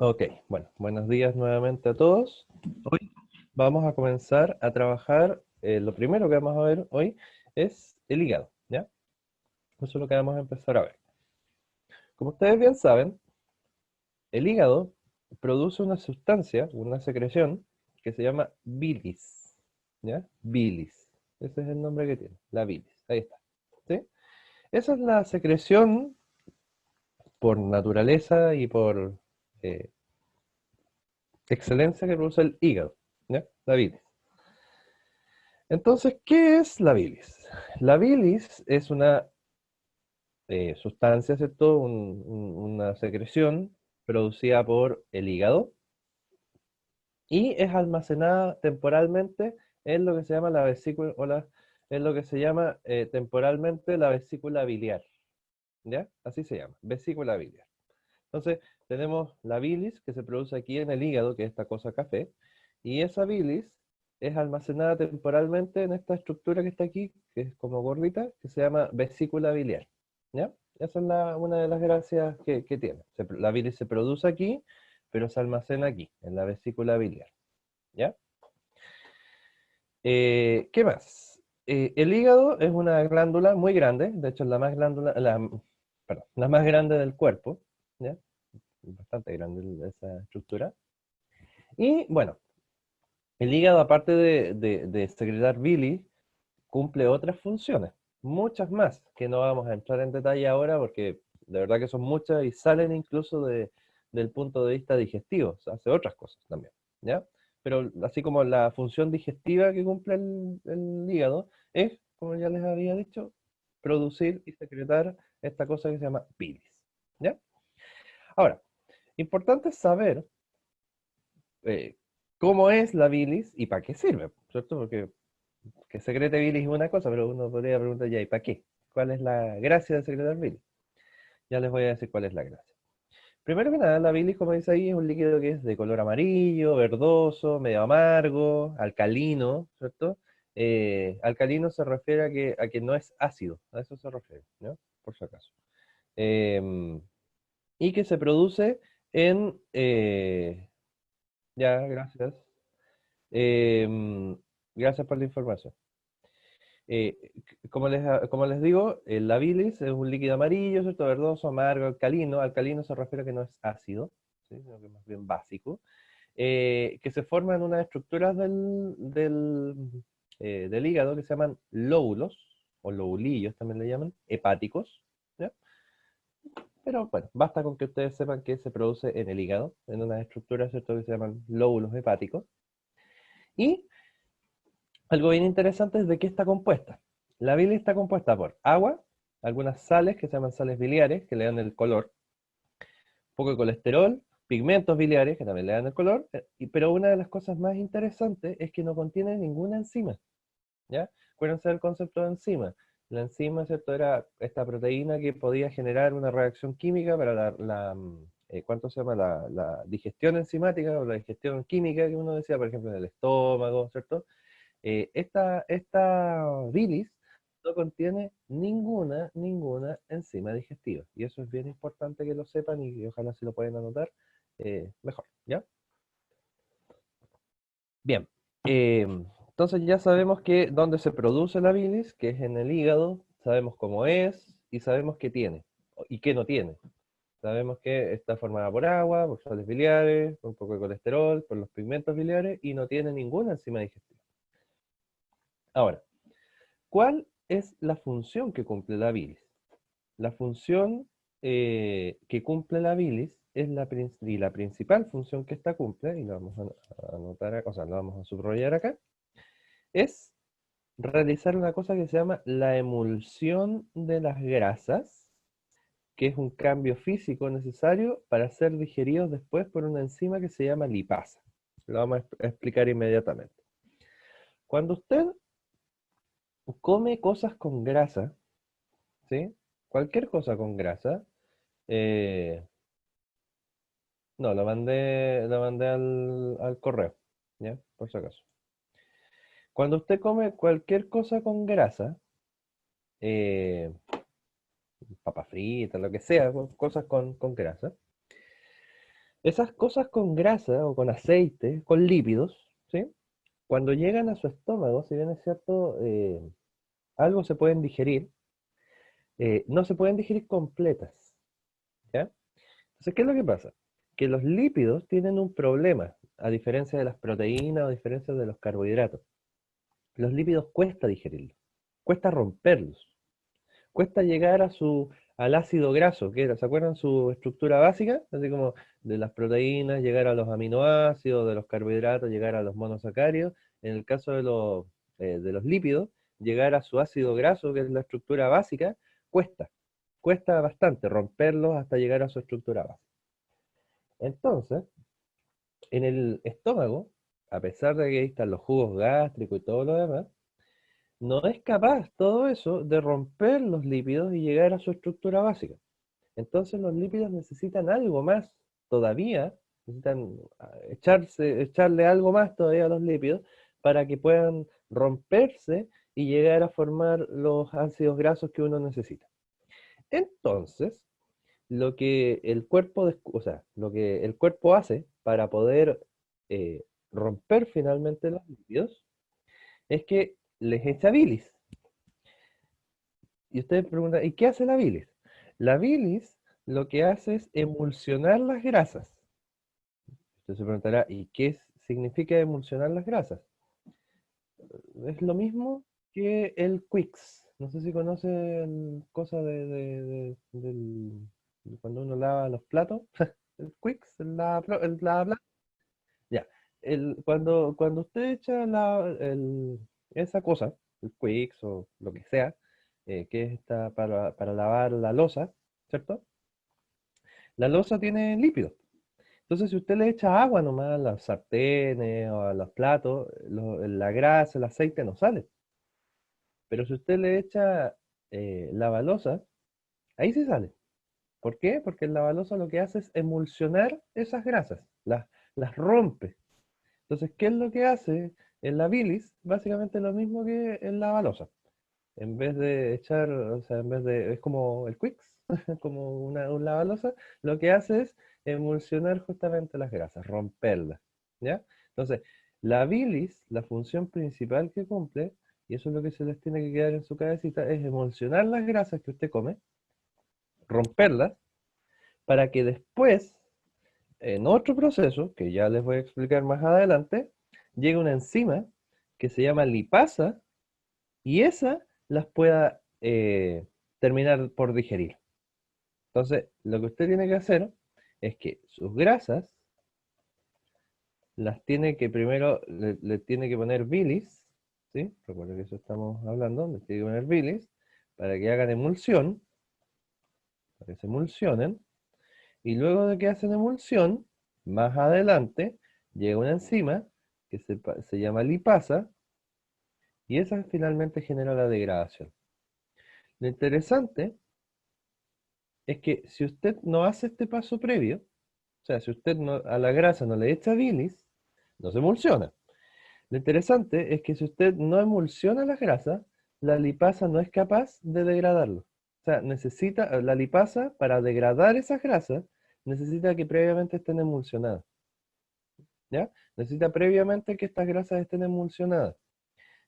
Ok, bueno, buenos días nuevamente a todos. Hoy vamos a comenzar a trabajar, lo primero que vamos a ver hoy es el hígado, ¿ya? Eso es lo que vamos a empezar a ver. Como ustedes bien saben, el hígado produce una sustancia, una secreción, que se llama bilis, ¿ya? Bilis, ese es el nombre que tiene, la bilis, ahí está, ¿sí? Esa es la secreción por naturaleza y por eh, excelencia que produce el hígado, ¿ya? La bilis. Entonces, ¿qué es la bilis? La bilis es una sustancia, ¿cierto? Una secreción producida por el hígado y es almacenada temporalmente en lo que se llama la vesícula, en lo que se llama temporalmente la vesícula biliar, ¿ya? Así se llama, vesícula biliar. Entonces, tenemos la bilis que se produce aquí en el hígado, que es esta cosa café, y esa bilis es almacenada temporalmente en esta estructura que está aquí, que es como gordita, que se llama vesícula biliar. ¿Ya? Esa es una de las gracias que tiene. La bilis se produce aquí, pero se almacena aquí, en la vesícula biliar. ¿Ya? ¿Qué más? El hígado es una glándula muy grande, de hecho es perdón, la más grande del cuerpo, ¿ya? Bastante grande esa estructura. Y bueno, el hígado, aparte de secretar bilis, cumple otras funciones, muchas más, que no vamos a entrar en detalle ahora porque de verdad que son muchas y salen incluso del punto de vista digestivo, o sea, hace otras cosas también, ¿ya? Pero así como la función digestiva que cumple el hígado es, como ya les había dicho, producir y secretar esta cosa que se llama bilis, ¿ya? Ahora, importante saber eh, cómo es la bilis y para qué sirve, ¿cierto? Porque que secrete bilis es una cosa, pero uno podría preguntar ya, ¿y para qué? ¿Cuál es la gracia de secretar bilis? Ya les voy a decir cuál es la gracia. Primero que nada, la bilis, como dice ahí, es un líquido que es de color amarillo, verdoso, medio amargo, alcalino, ¿cierto? Alcalino se refiere a que no es ácido, a eso se refiere, ¿no? Por si acaso. Em, y que se produce en... ya, gracias. Em, gracias por la información. Eh, como les digo, la bilis es un líquido amarillo, ¿cierto? Verdoso, amargo, alcalino. Alcalino se refiere a que no es ácido, ¿sí? Sino que es más bien básico. Que se forma en unas estructuras del hígado que se llaman lóbulos, o lobulillos también le llaman, hepáticos, ¿ya? Pero bueno, basta con que ustedes sepan que se produce en el hígado, en unas estructuras, ¿cierto? Que se llaman lóbulos hepáticos. Y algo bien interesante es de qué está compuesta. La bilis está compuesta por agua, algunas sales que se llaman sales biliares, que le dan el color, un poco de colesterol, pigmentos biliares, que también le dan el color, pero una de las cosas más interesantes es que no contiene ninguna enzima, ¿ya? Acuérdense del concepto de enzima. La enzima, ¿cierto? Era esta proteína que podía generar una reacción química para ¿cuánto se llama? La digestión enzimática o la digestión química que uno decía, por ejemplo, en el estómago, ¿cierto? Esta bilis no contiene ninguna enzima digestiva. Y eso es bien importante que lo sepan y ojalá si lo pueden anotar, mejor, ¿ya? Bien. eh, entonces ya sabemos que dónde se produce la bilis, que es en el hígado, sabemos cómo es y sabemos qué tiene y qué no tiene. Sabemos que está formada por agua, por sales biliares, por un poco de colesterol, por los pigmentos biliares y no tiene ninguna enzima digestiva. Ahora, ¿cuál es la función que cumple la bilis? La función que cumple la bilis es y la principal función que esta cumple, y lo vamos a anotar, o sea, lo vamos a subrayar acá, es realizar una cosa que se llama la emulsión de las grasas, que es un cambio físico necesario para ser digeridos después por una enzima que se llama lipasa. Lo vamos a explicar inmediatamente. Cuando usted come cosas con grasa, ¿sí? Cualquier cosa con grasa, eh, no, lo mandé al correo, ¿ya? Por si acaso. Cuando usted come cualquier cosa con grasa, eh, papa frita, lo que sea, cosas con grasa, Esas cosas con grasa o con aceite, con lípidos, ¿sí? Cuando llegan a su estómago, si bien es cierto, algo se pueden digerir, no se pueden digerir completas, ¿ya? Entonces, ¿qué es lo que pasa? Que los lípidos tienen un problema, a diferencia de las proteínas o a diferencia de los carbohidratos. Los lípidos cuesta digerirlos, cuesta romperlos, cuesta llegar al ácido graso, que era, ¿se acuerdan su estructura básica? Así como de las proteínas, llegar a los aminoácidos, de los carbohidratos, llegar a los monosacáridos. En el caso de los lípidos, llegar a su ácido graso, que es la estructura básica, cuesta, cuesta bastante romperlos hasta llegar a su estructura básica. Entonces, en el estómago, a pesar de que ahí están los jugos gástricos y todo lo demás, no es capaz todo eso de romper los lípidos y llegar a su estructura básica. Entonces los lípidos necesitan algo más todavía, necesitan echarle algo más todavía a los lípidos para que puedan romperse y llegar a formar los ácidos grasos que uno necesita. Entonces, lo que el cuerpo, o sea, lo que el cuerpo hace para poder eh, romper finalmente los lípidos es que les echa bilis. Y ustedes preguntan, ¿y qué hace la bilis? La bilis lo que hace es emulsionar las grasas. Usted se preguntará, ¿y qué significa emulsionar las grasas? Es lo mismo que el Quicks. No sé si conocen cosa de cuando uno lava los platos. El Quicks, el lavaplatos. Ya. Cuando usted echa esa cosa, el Quicks o lo que sea, que es esta para lavar la loza, ¿cierto? La loza tiene lípidos. Entonces, si usted le echa agua nomás a las sartenes o a los platos, la grasa, el aceite no sale. Pero si usted le echa lavaloza, ahí sí sale. ¿Por qué? Porque el lavaloza lo que hace es emulsionar esas grasas, las rompe. Entonces, ¿qué es lo que hace en la bilis? Básicamente lo mismo que en la lavaloza. En vez de echar, o sea, es como el Quicks, como un lavaloza, lo que hace es emulsionar justamente las grasas, romperlas, ¿ya? Entonces, la bilis, la función principal que cumple, y eso es lo que se les tiene que quedar en su cabecita, es emulsionar las grasas que usted come, romperlas, para que después, en otro proceso, que ya les voy a explicar más adelante, llegue una enzima que se llama lipasa, y esa las pueda terminar por digerir. Entonces, lo que usted tiene que hacer es que sus grasas las tiene que primero, le tiene que poner bilis, ¿sí? Recuerda que eso estamos hablando, le tiene que poner bilis para que hagan emulsión, para que se emulsionen, y luego de que hacen emulsión, más adelante llega una enzima que se llama lipasa, y esa finalmente genera la degradación. Lo interesante es que si usted no hace este paso previo, o sea, si usted a la grasa no le echa bilis, no se emulsiona. Lo interesante es que si usted no emulsiona las grasas, la lipasa no es capaz de degradarlo. O sea, la lipasa para degradar esas grasas, necesita que previamente estén emulsionadas. ¿Ya? Necesita previamente que estas grasas estén emulsionadas.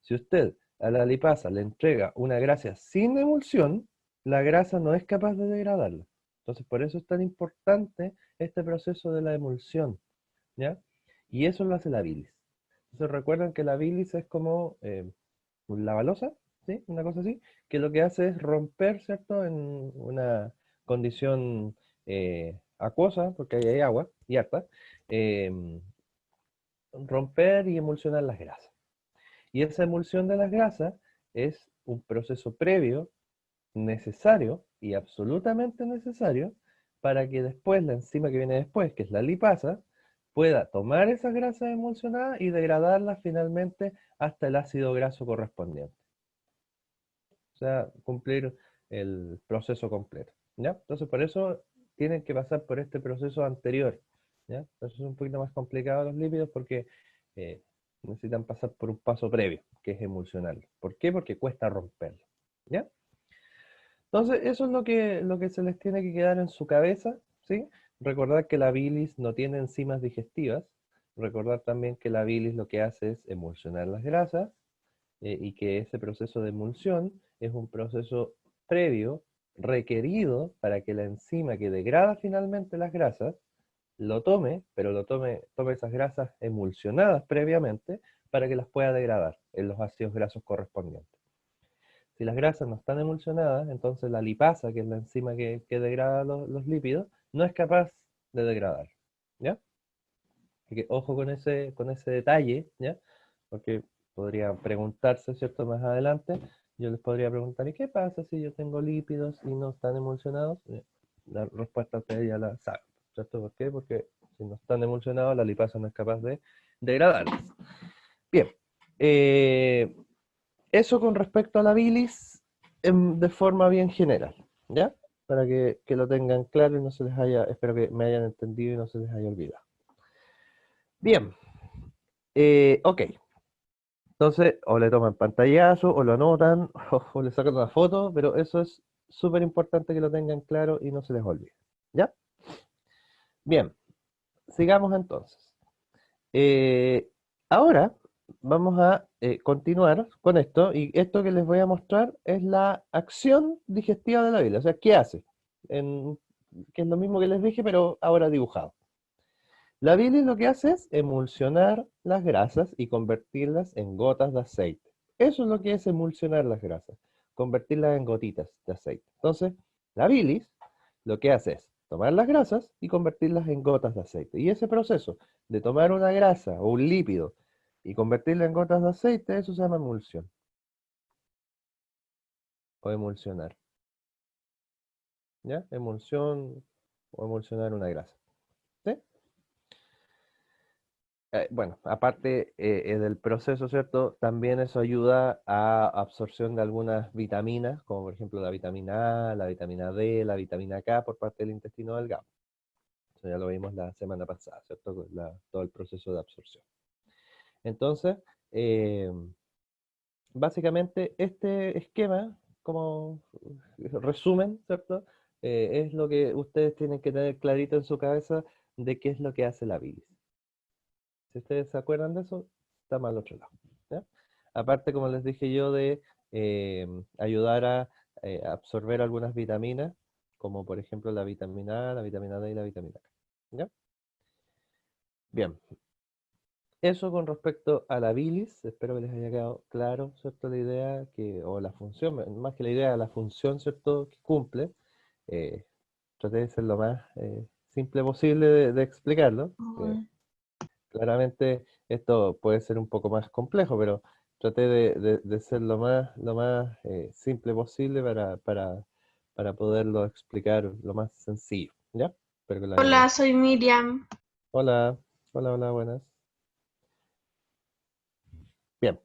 Si usted a la lipasa le entrega una grasa sin emulsión, la grasa no es capaz de degradarla. Entonces, por eso es tan importante este proceso de la emulsión, ¿ya? Y eso lo hace la bilis. Entonces, recuerden que la bilis es como la balosa, ¿sí? Una cosa así, que lo que hace es romper, ¿cierto? En una condición acuosa, porque ahí hay agua y harta, romper y emulsionar las grasas. Y esa emulsión de las grasas es un proceso previo, necesario y absolutamente necesario para que después la enzima que viene después, que es la lipasa, pueda tomar esas grasas emulsionadas y degradarlas finalmente hasta el ácido graso correspondiente. O sea, cumplir el proceso completo. ¿Ya? Entonces, por eso tienen que pasar por este proceso anterior. ¿Ya? Entonces es un poquito más complicado los lípidos porque eh, necesitan pasar por un paso previo, que es emulsionarlo. ¿Por qué? Porque cuesta romperlo. ¿Ya? Entonces, eso es lo que se les tiene que quedar en su cabeza, ¿sí? recordar que la bilis no tiene enzimas digestivas, recordar también que la bilis lo que hace es emulsionar las grasas, y que ese proceso de emulsión es un proceso previo requerido para que la enzima que degrada finalmente las grasas lo tome, pero tome esas grasas emulsionadas previamente para que las pueda degradar en los ácidos grasos correspondientes. Si las grasas no están emulsionadas, entonces la lipasa, que es la enzima que degrada los lípidos, no es capaz de degradar. ¿Ya? Así que ojo con ese detalle, ¿ya? Porque podría preguntarse, ¿cierto? Más adelante, yo les podría preguntar, ¿y qué pasa si yo tengo lípidos y no están emulsionados? La respuesta ustedes ya la saben, ¿cierto? ¿Por qué? Porque si no están emulsionados, la lipasa no es capaz de degradarlos. Bien, eso con respecto a la bilis de forma bien general, ¿ya? Para que lo tengan claro y no se les haya, espero que me hayan entendido y no se les haya olvidado. Bien, ok. Entonces, o le toman pantallazo, o lo anotan, o le sacan una foto, pero eso es súper importante que lo tengan claro y no se les olvide. ¿Ya? Bien, sigamos entonces. Eh, ahora vamos a continuar con esto, y esto que les voy a mostrar es la acción digestiva de la bile. O sea, ¿qué hace? Que es lo mismo que les dije, pero ahora dibujado. La bilis lo que hace es emulsionar las grasas y convertirlas en gotas de aceite. Eso es lo que es emulsionar las grasas, convertirlas en gotitas de aceite. Entonces, la bilis lo que hace es tomar las grasas y convertirlas en gotas de aceite. Y ese proceso de tomar una grasa o un lípido y convertirla en gotas de aceite, eso se llama emulsión o emulsionar. ¿Ya? Emulsión o emulsionar una grasa. ¿Sí? Bueno, aparte del proceso, ¿cierto? También eso ayuda a absorción de algunas vitaminas, como por ejemplo la vitamina A, la vitamina D, la vitamina K por parte del intestino delgado. Eso ya lo vimos la semana pasada, ¿cierto? Todo el proceso de absorción. Entonces, eh, básicamente este esquema, como resumen, ¿cierto? Es lo que ustedes tienen que tener clarito en su cabeza de qué es lo que hace la bilis. Si ustedes se acuerdan de eso, está mal otro lado. ¿Ya? Aparte, como les dije yo, de ayudar a absorber algunas vitaminas, como por ejemplo la vitamina A, la vitamina D y la vitamina K. ¿Ya? Bien, eso con respecto a la bilis, espero que les haya quedado claro, ¿cierto? La idea o la función, más que la idea, la función, ¿cierto? Que cumple. Eh, Traté de ser lo más simple posible de explicarlo. Claramente esto puede ser un poco más complejo, pero traté de ser lo más simple posible para poderlo explicar lo más sencillo, ¿ya? Espero que lo hayan Hola, entendido. soy Miriam. Hola, hola, hola, buenas. Bien.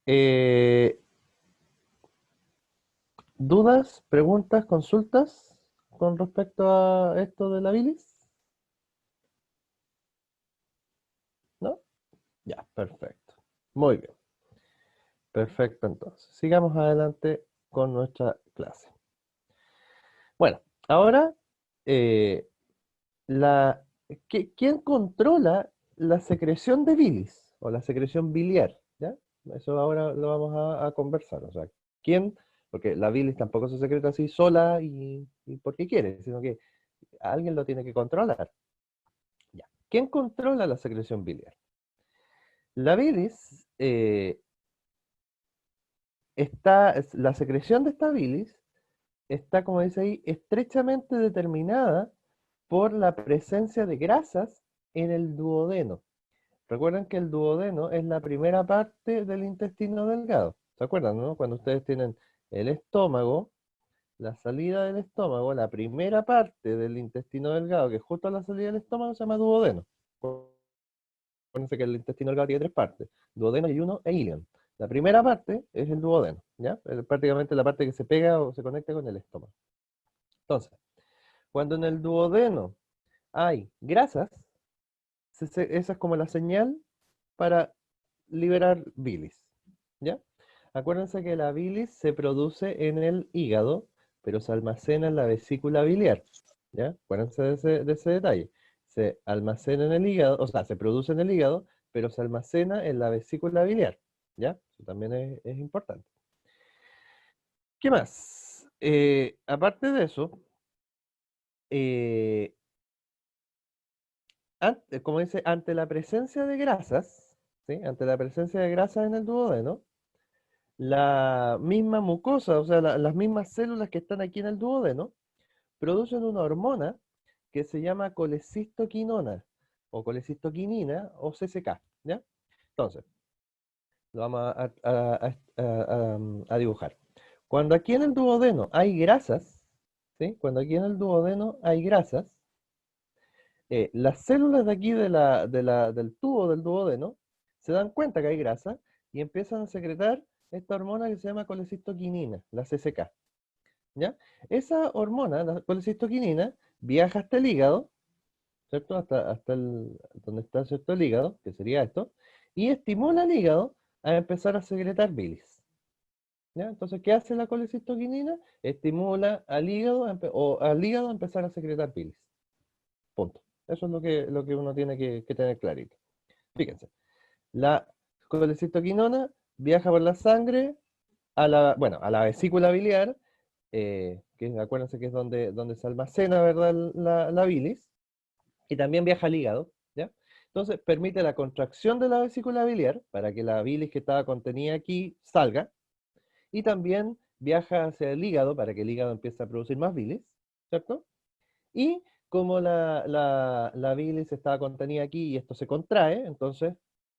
Eh, ¿Dudas, preguntas, consultas con respecto a esto de la bilis? ¿No? Ya, perfecto. Muy bien. Perfecto, entonces. Sigamos adelante con nuestra clase. Bueno, ahora, eh, la, ¿quién controla la secreción de bilis o la secreción biliar? ¿Ya? Eso ahora lo vamos a conversar. O sea, ¿quién? Porque la bilis tampoco se secreta así sola y porque quiere, sino que alguien lo tiene que controlar. Ya. ¿Quién controla la secreción biliar? La bilis la secreción de esta bilis está, como dice ahí, estrechamente determinada por la presencia de grasas en el duodeno. Recuerden que el duodeno es la primera parte del intestino delgado. ¿Se acuerdan, no? Cuando ustedes tienen el estómago, la salida del estómago, la primera parte del intestino delgado, que es justo a la salida del estómago, se llama duodeno. Acuérdense que el intestino delgado tiene tres partes: duodeno, yeyuno e ilion. La primera parte es el duodeno, ¿ya? Es prácticamente la parte que se pega o se conecta con el estómago. Entonces, cuando en el duodeno hay grasas, esa es como la señal para liberar bilis, ¿ya? Acuérdense que la bilis se produce en el hígado, pero se almacena en la vesícula biliar. ¿Ya? Acuérdense de ese detalle. Se almacena en el hígado, o sea, se produce en el hígado, pero se almacena en la vesícula biliar. ¿Ya? Eso también es importante. ¿Qué más? Aparte de eso, eh, como dice, ante la presencia de grasas, ¿sí? Ante la presencia de grasas en el duodeno, la misma mucosa, o sea, las mismas células que están aquí en el duodeno, producen una hormona que se llama colecistoquinona, o colecistoquinina, o CCK, ¿ya? Entonces, lo vamos a dibujar. Cuando aquí en el duodeno hay grasas, ¿sí? Cuando aquí en el duodeno hay grasas, las células de aquí del tubo del duodeno se dan cuenta que hay grasa y empiezan a secretar esta hormona que se llama colecistoquinina, la CCK, ¿ya? Esa hormona, la colecistoquinina, viaja hasta el hígado, ¿cierto? Hasta donde está, ¿cierto? El hígado, que sería esto, y estimula al hígado a empezar a secretar bilis, ¿ya? Entonces, ¿qué hace la colecistoquinina? Estimula al hígado, al hígado a empezar a secretar bilis. Punto. Eso es lo que uno tiene que tener clarito. Fíjense, la colecistoquinona viaja por la sangre a la vesícula biliar, que acuérdense que es donde se almacena, ¿verdad? La bilis, y también viaja al hígado, ¿ya? Entonces permite la contracción de la vesícula biliar para que la bilis que estaba contenida aquí salga, y también viaja hacia el hígado para que el hígado empiece a producir más bilis, ¿cierto? Y como la bilis estaba contenida aquí y esto se contrae, entonces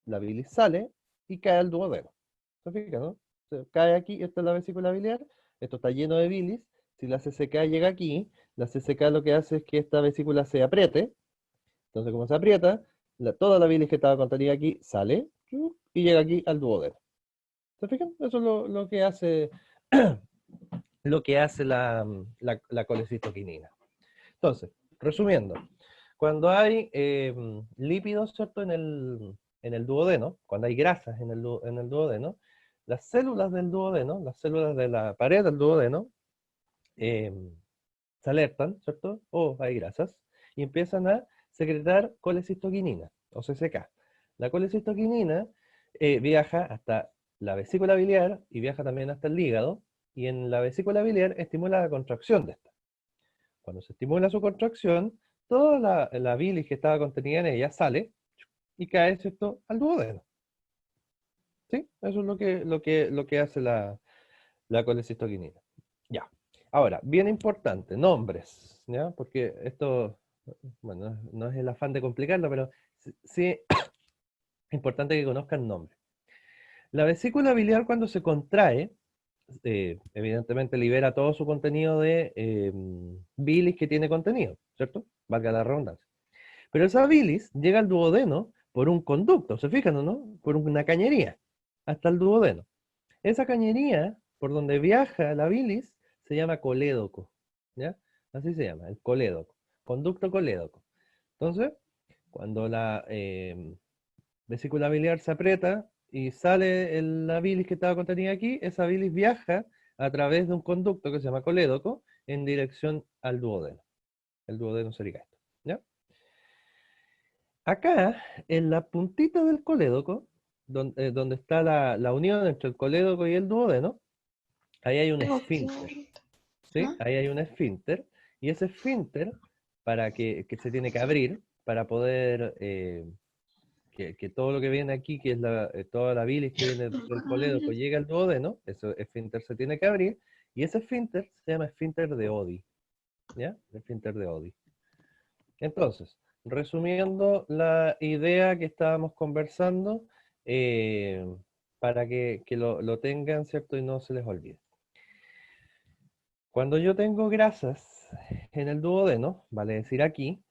la bilis sale y cae al duodeno. ¿Se fijan, no? Cae aquí, esta es la vesícula biliar, esto está lleno de bilis. Si la CCK llega aquí, la CCK lo que hace es que esta vesícula se apriete. Entonces, como se aprieta, toda la bilis que estaba contenida aquí sale y llega aquí al duodeno. ¿Se fijan? Eso es lo que hace, lo que hace la colecistoquinina. Entonces, resumiendo, cuando hay lípidos, ¿cierto? En el duodeno, cuando hay grasas en el duodeno, las células del duodeno, las células de la pared del duodeno, eh, se alertan, ¿cierto? Oh, hay grasas, y empiezan a secretar colecistoquinina, o CCK. La colecistoquinina viaja hasta la vesícula biliar y viaja también hasta el hígado, y en la vesícula biliar estimula la contracción de esta. Cuando se estimula su contracción, toda la bilis que estaba contenida en ella sale y cae, ¿cierto?, al duodeno. ¿Sí? Eso es lo que hace la colecistoquinina. Ya. Ahora, bien importante, nombres, ¿ya? Porque esto, bueno, no es el afán de complicarlo, pero sí es importante que conozcan nombres. La vesícula biliar cuando se contrae, evidentemente libera todo su contenido de bilis que tiene contenido, ¿cierto? Valga la redundancia. Pero esa bilis llega al duodeno por un conducto, ¿se fijan o no? Por una cañería, hasta el duodeno. Esa cañería, por donde viaja la bilis, se llama colédoco, ¿ya? Así se llama, el colédoco, conducto colédoco. Entonces, cuando la vesícula biliar se aprieta y sale la bilis que estaba contenida aquí, esa bilis viaja a través de un conducto que se llama colédoco en dirección al duodeno. El duodeno sería esto, ¿ya? Acá, en la puntita del colédoco, donde está la unión entre el colédoco y el duodeno, ahí hay un Ok. esfínter, ¿sí? ¿Ah? Ahí hay un esfínter, y ese esfínter, para que se tiene que abrir, para poder que todo lo que viene aquí, que es toda la bilis que viene del colédoco, llegue al duodeno, ese esfínter se tiene que abrir, y ese esfínter se llama esfínter de Oddi, ¿ya? Esfínter de Oddi. Entonces, resumiendo la idea que estábamos conversando, eh, para que lo tengan, ¿cierto? Y no se les olvide. Cuando yo tengo grasas en el duodeno, vale decir aquí,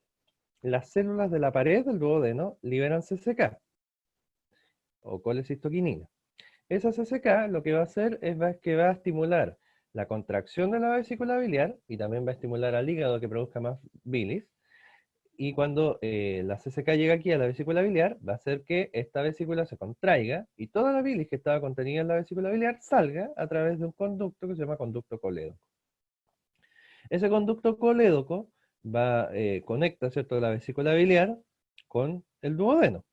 las células de la pared del duodeno liberan CCK, o colecistoquinina. Esa CCK lo que va a hacer que va a estimular la contracción de la vesícula biliar y también va a estimular al hígado que produzca más bilis. Y cuando la CCK llega aquí a la vesícula biliar, va a hacer que esta vesícula se contraiga y toda la bilis que estaba contenida en la vesícula biliar salga a través de un conducto que se llama conducto colédoco. Ese conducto colédoco conecta, ¿cierto?, la vesícula biliar con el duodeno.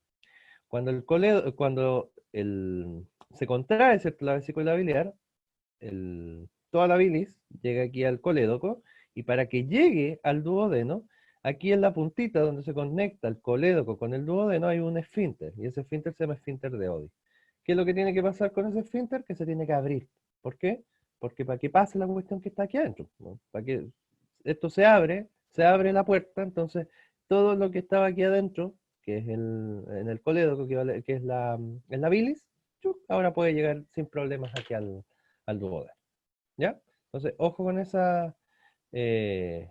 Cuando se contrae, ¿cierto?, la vesícula biliar, toda la bilis llega aquí al colédoco, y para que llegue al duodeno, aquí en la puntita donde se conecta el colédoco con el duodeno hay un esfínter, y ese esfínter se llama esfínter de Oddi. ¿Qué es lo que tiene que pasar con ese esfínter? Que se tiene que abrir. ¿Por qué? Porque para que pase la cuestión que está aquí adentro, ¿no? Para que esto se abre la puerta, entonces todo lo que estaba aquí adentro, que es en el colédoco, que es la bilis, ahora puede llegar sin problemas aquí al duodeno. ¿Ya? Entonces, ojo con esa. eh,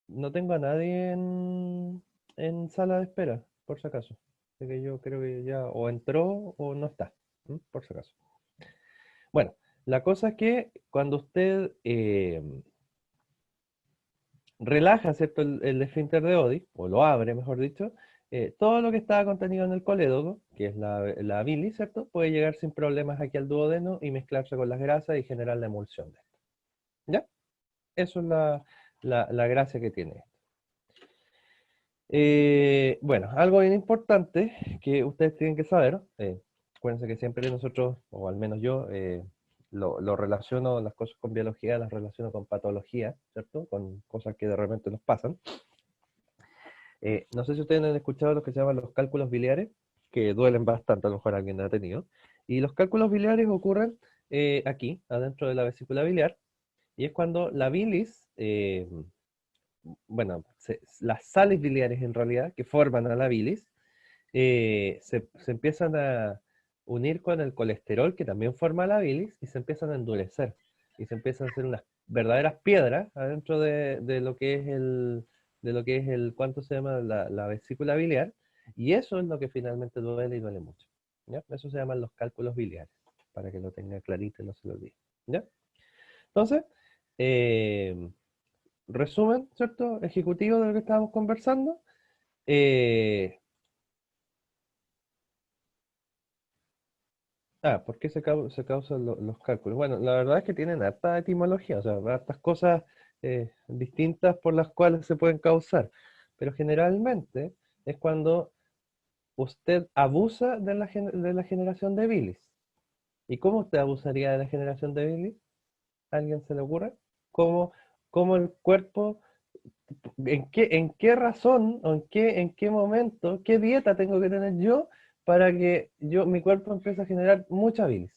no tengo a nadie en sala de espera, por si acaso. Así que yo creo que ya o entró o no está, por si acaso. Bueno, la cosa es que cuando usted relaja, ¿cierto?, el esfínter de Oddi, o lo abre, mejor dicho, todo lo que estaba contenido en el colédoco, que es la bilis, ¿cierto?, puede llegar sin problemas aquí al duodeno y mezclarse con las grasas y generar la emulsión de esto. ¿Ya? Eso es la gracia que tiene esto. Bueno, algo bien importante que ustedes tienen que saber, acuérdense que siempre nosotros, o al menos yo, lo relaciono, las cosas con biología, las relaciono con patología, ¿cierto? Con cosas que de repente nos pasan. No sé si ustedes han escuchado lo que se llaman los cálculos biliares, que duelen bastante, a lo mejor alguien lo ha tenido. Y los cálculos biliares ocurren aquí, adentro de la vesícula biliar, y es cuando la bilis, bueno, las sales biliares en realidad, que forman a la bilis, se empiezan a unir con el colesterol, que también forma la bilis, y se empiezan a endurecer. Y se empiezan a hacer unas verdaderas piedras adentro de lo que es ¿cuánto se llama? La vesícula biliar. Y eso es lo que finalmente duele y duele mucho. ¿Ya? Eso se llaman los cálculos biliares, para que lo tenga clarito y no se lo olvide. ¿Ya? Entonces, eh, resumen, ¿cierto? Ejecutivo de lo que estábamos conversando. Eh, ¿Por qué se causan los cálculos? Bueno, la verdad es que tienen harta etimología, o sea, hartas cosas distintas por las cuales se pueden causar, pero generalmente es cuando usted abusa de la generación de bilis. ¿Y cómo usted abusaría de la generación de bilis? ¿A alguien se le ocurre? ¿Cómo, cómo el cuerpo, en qué razón o en qué momento, qué dieta tengo que tener yo para que mi cuerpo empiece a generar mucha bilis?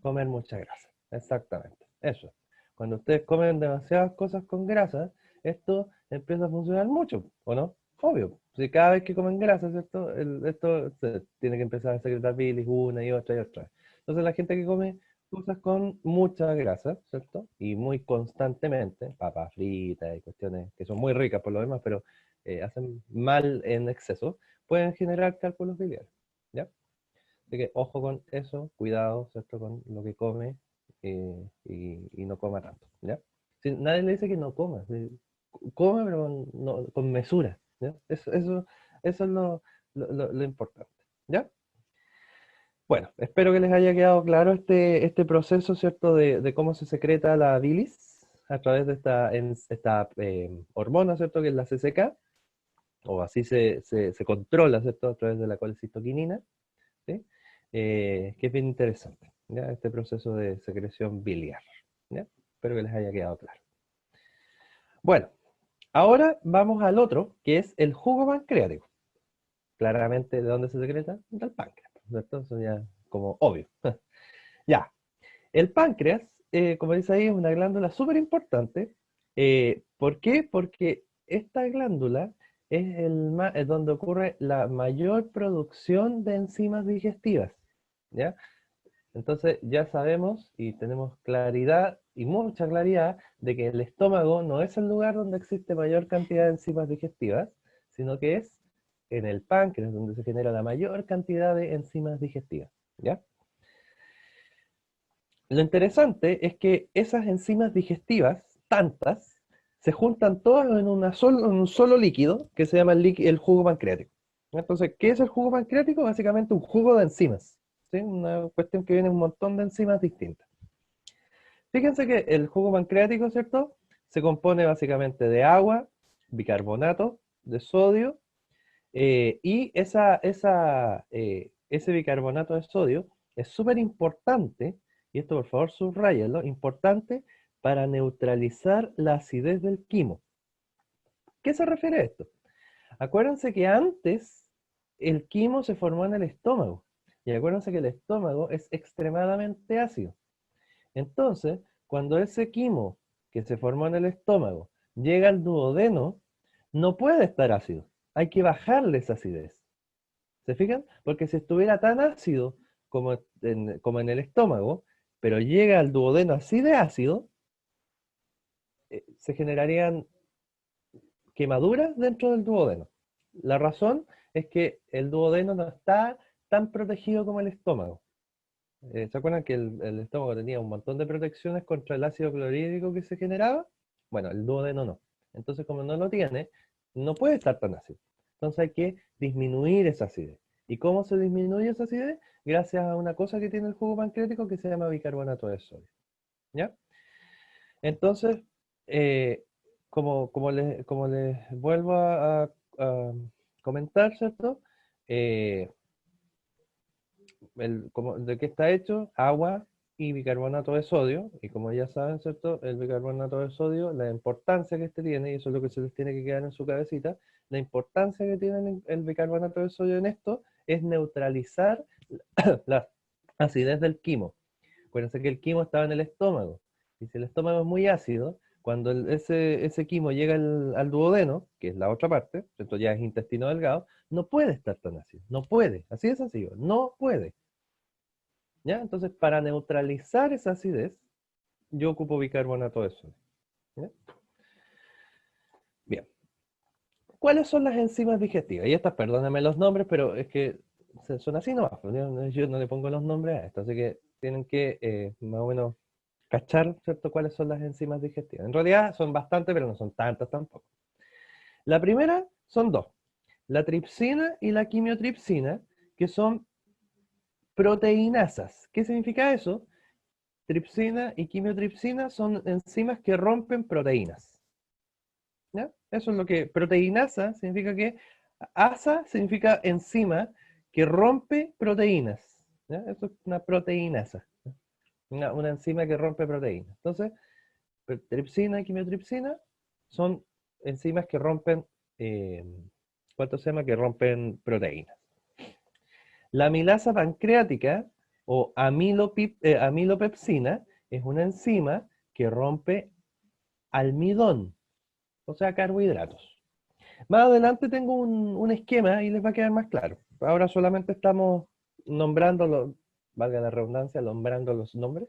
Comer mucha grasa, exactamente, eso. Cuando ustedes comen demasiadas cosas con grasa, esto empieza a funcionar mucho, ¿o no? Obvio, si cada vez que comen grasa, ¿cierto? Esto se tiene que empezar a secretar bilis una y otra y otra. Entonces la gente que come cosas con mucha grasa, ¿cierto? Y muy constantemente, papas fritas y cuestiones que son muy ricas por lo demás, pero hacen mal en exceso, pueden generar cálculos biliares, ¿ya? Así que ojo con eso, cuidado, ¿cierto? Con lo que come y no coma tanto, ¿ya? Si, nadie le dice que no coma, come pero con mesura, ¿ya? Eso es lo importante, ¿ya? Bueno, espero que les haya quedado claro este proceso, ¿cierto? De cómo se secreta la bilis a través de esta hormona, ¿cierto? Que es la CCK, o así se controla, ¿cierto? A través de la colecistoquinina. ¿Sí? Que es bien interesante, ¿ya? Este proceso de secreción biliar, ¿ya? Espero que les haya quedado claro. Bueno, ahora vamos al otro, que es el jugo pancreático. Claramente, ¿de dónde se secreta? Del páncreas, ¿cierto? Eso ya como obvio. Ya, el páncreas, como dice ahí, es una glándula súper importante. ¿Por qué? Porque esta glándula es donde ocurre la mayor producción de enzimas digestivas, ¿ya? Entonces ya sabemos y tenemos claridad y mucha claridad de que el estómago no es el lugar donde existe mayor cantidad de enzimas digestivas, sino que es en el páncreas donde se genera la mayor cantidad de enzimas digestivas, ¿ya? Lo interesante es que esas enzimas digestivas, tantas, se juntan todas en un solo líquido que se llama el jugo pancreático. Entonces, ¿qué es el jugo pancreático? Básicamente un jugo de enzimas, ¿sí? Una cuestión que viene un montón de enzimas distintas. Fíjense que el jugo pancreático, ¿cierto? se compone básicamente de agua, bicarbonato de sodio, y ese bicarbonato de sodio es súper importante, y esto por favor subrayenlo, importante para neutralizar la acidez del quimo. ¿Qué se refiere a esto? Acuérdense que antes el quimo se formó en el estómago, y acuérdense que el estómago es extremadamente ácido. Entonces, cuando ese quimo que se formó en el estómago llega al duodeno, no puede estar ácido. Hay que bajarle esa acidez. ¿Se fijan? Porque si estuviera tan ácido como en el estómago, pero llega al duodeno así de ácido, se generarían quemaduras dentro del duodeno. La razón es que el duodeno no está tan protegido como el estómago. ¿Se acuerdan que el estómago tenía un montón de protecciones contra el ácido clorhídrico que se generaba? Bueno, el duodeno no. Entonces, como no lo tiene, no puede estar tan ácido. Entonces hay que disminuir esa acidez. ¿Y cómo se disminuye esa acidez? Gracias a una cosa que tiene el jugo pancreático que se llama bicarbonato de sodio. ¿Ya? Entonces, eh, como les vuelvo a comentar, ¿cierto? Eh, ¿De qué está hecho? Agua y bicarbonato de sodio. Y como ya saben, ¿cierto? El bicarbonato de sodio, la importancia que este tiene, y eso es lo que se les tiene que quedar en su cabecita, la importancia que tiene el bicarbonato de sodio en esto es neutralizar la acidez del quimo. Acuérdense que el quimo estaba en el estómago. Y si el estómago es muy ácido, cuando ese quimo llega al duodeno, que es la otra parte, esto ya es intestino delgado, no puede estar tan ácido. No puede. Así de sencillo. No puede. ¿Ya? Entonces, para neutralizar esa acidez, yo ocupo bicarbonato de sodio. ¿Ya? Bien. ¿Cuáles son las enzimas digestivas? Y estas, perdóname los nombres, pero es que son así nomás. Pues, yo no le pongo los nombres a esto, así que tienen que más o menos cachar, ¿cierto?, cuáles son las enzimas digestivas. En realidad son bastantes, pero no son tantas tampoco. La primera son dos, la tripsina y la quimiotripsina, que son proteinasas. ¿Qué significa eso? Tripsina y quimiotripsina son enzimas que rompen proteínas. ¿Ya? Eso es lo que proteinasa significa que asa significa enzima que rompe proteínas. ¿Ya? Eso es una proteinasa, una enzima que rompe proteínas. Entonces, tripsina y quimiotripsina son enzimas que rompen, eh, ¿cuánto se llama? Que rompen proteínas. La amilasa pancreática o amilopepsina es una enzima que rompe almidón, o sea, carbohidratos. Más adelante tengo un esquema y les va a quedar más claro. Ahora solamente estamos nombrando, valga la redundancia, nombrando los nombres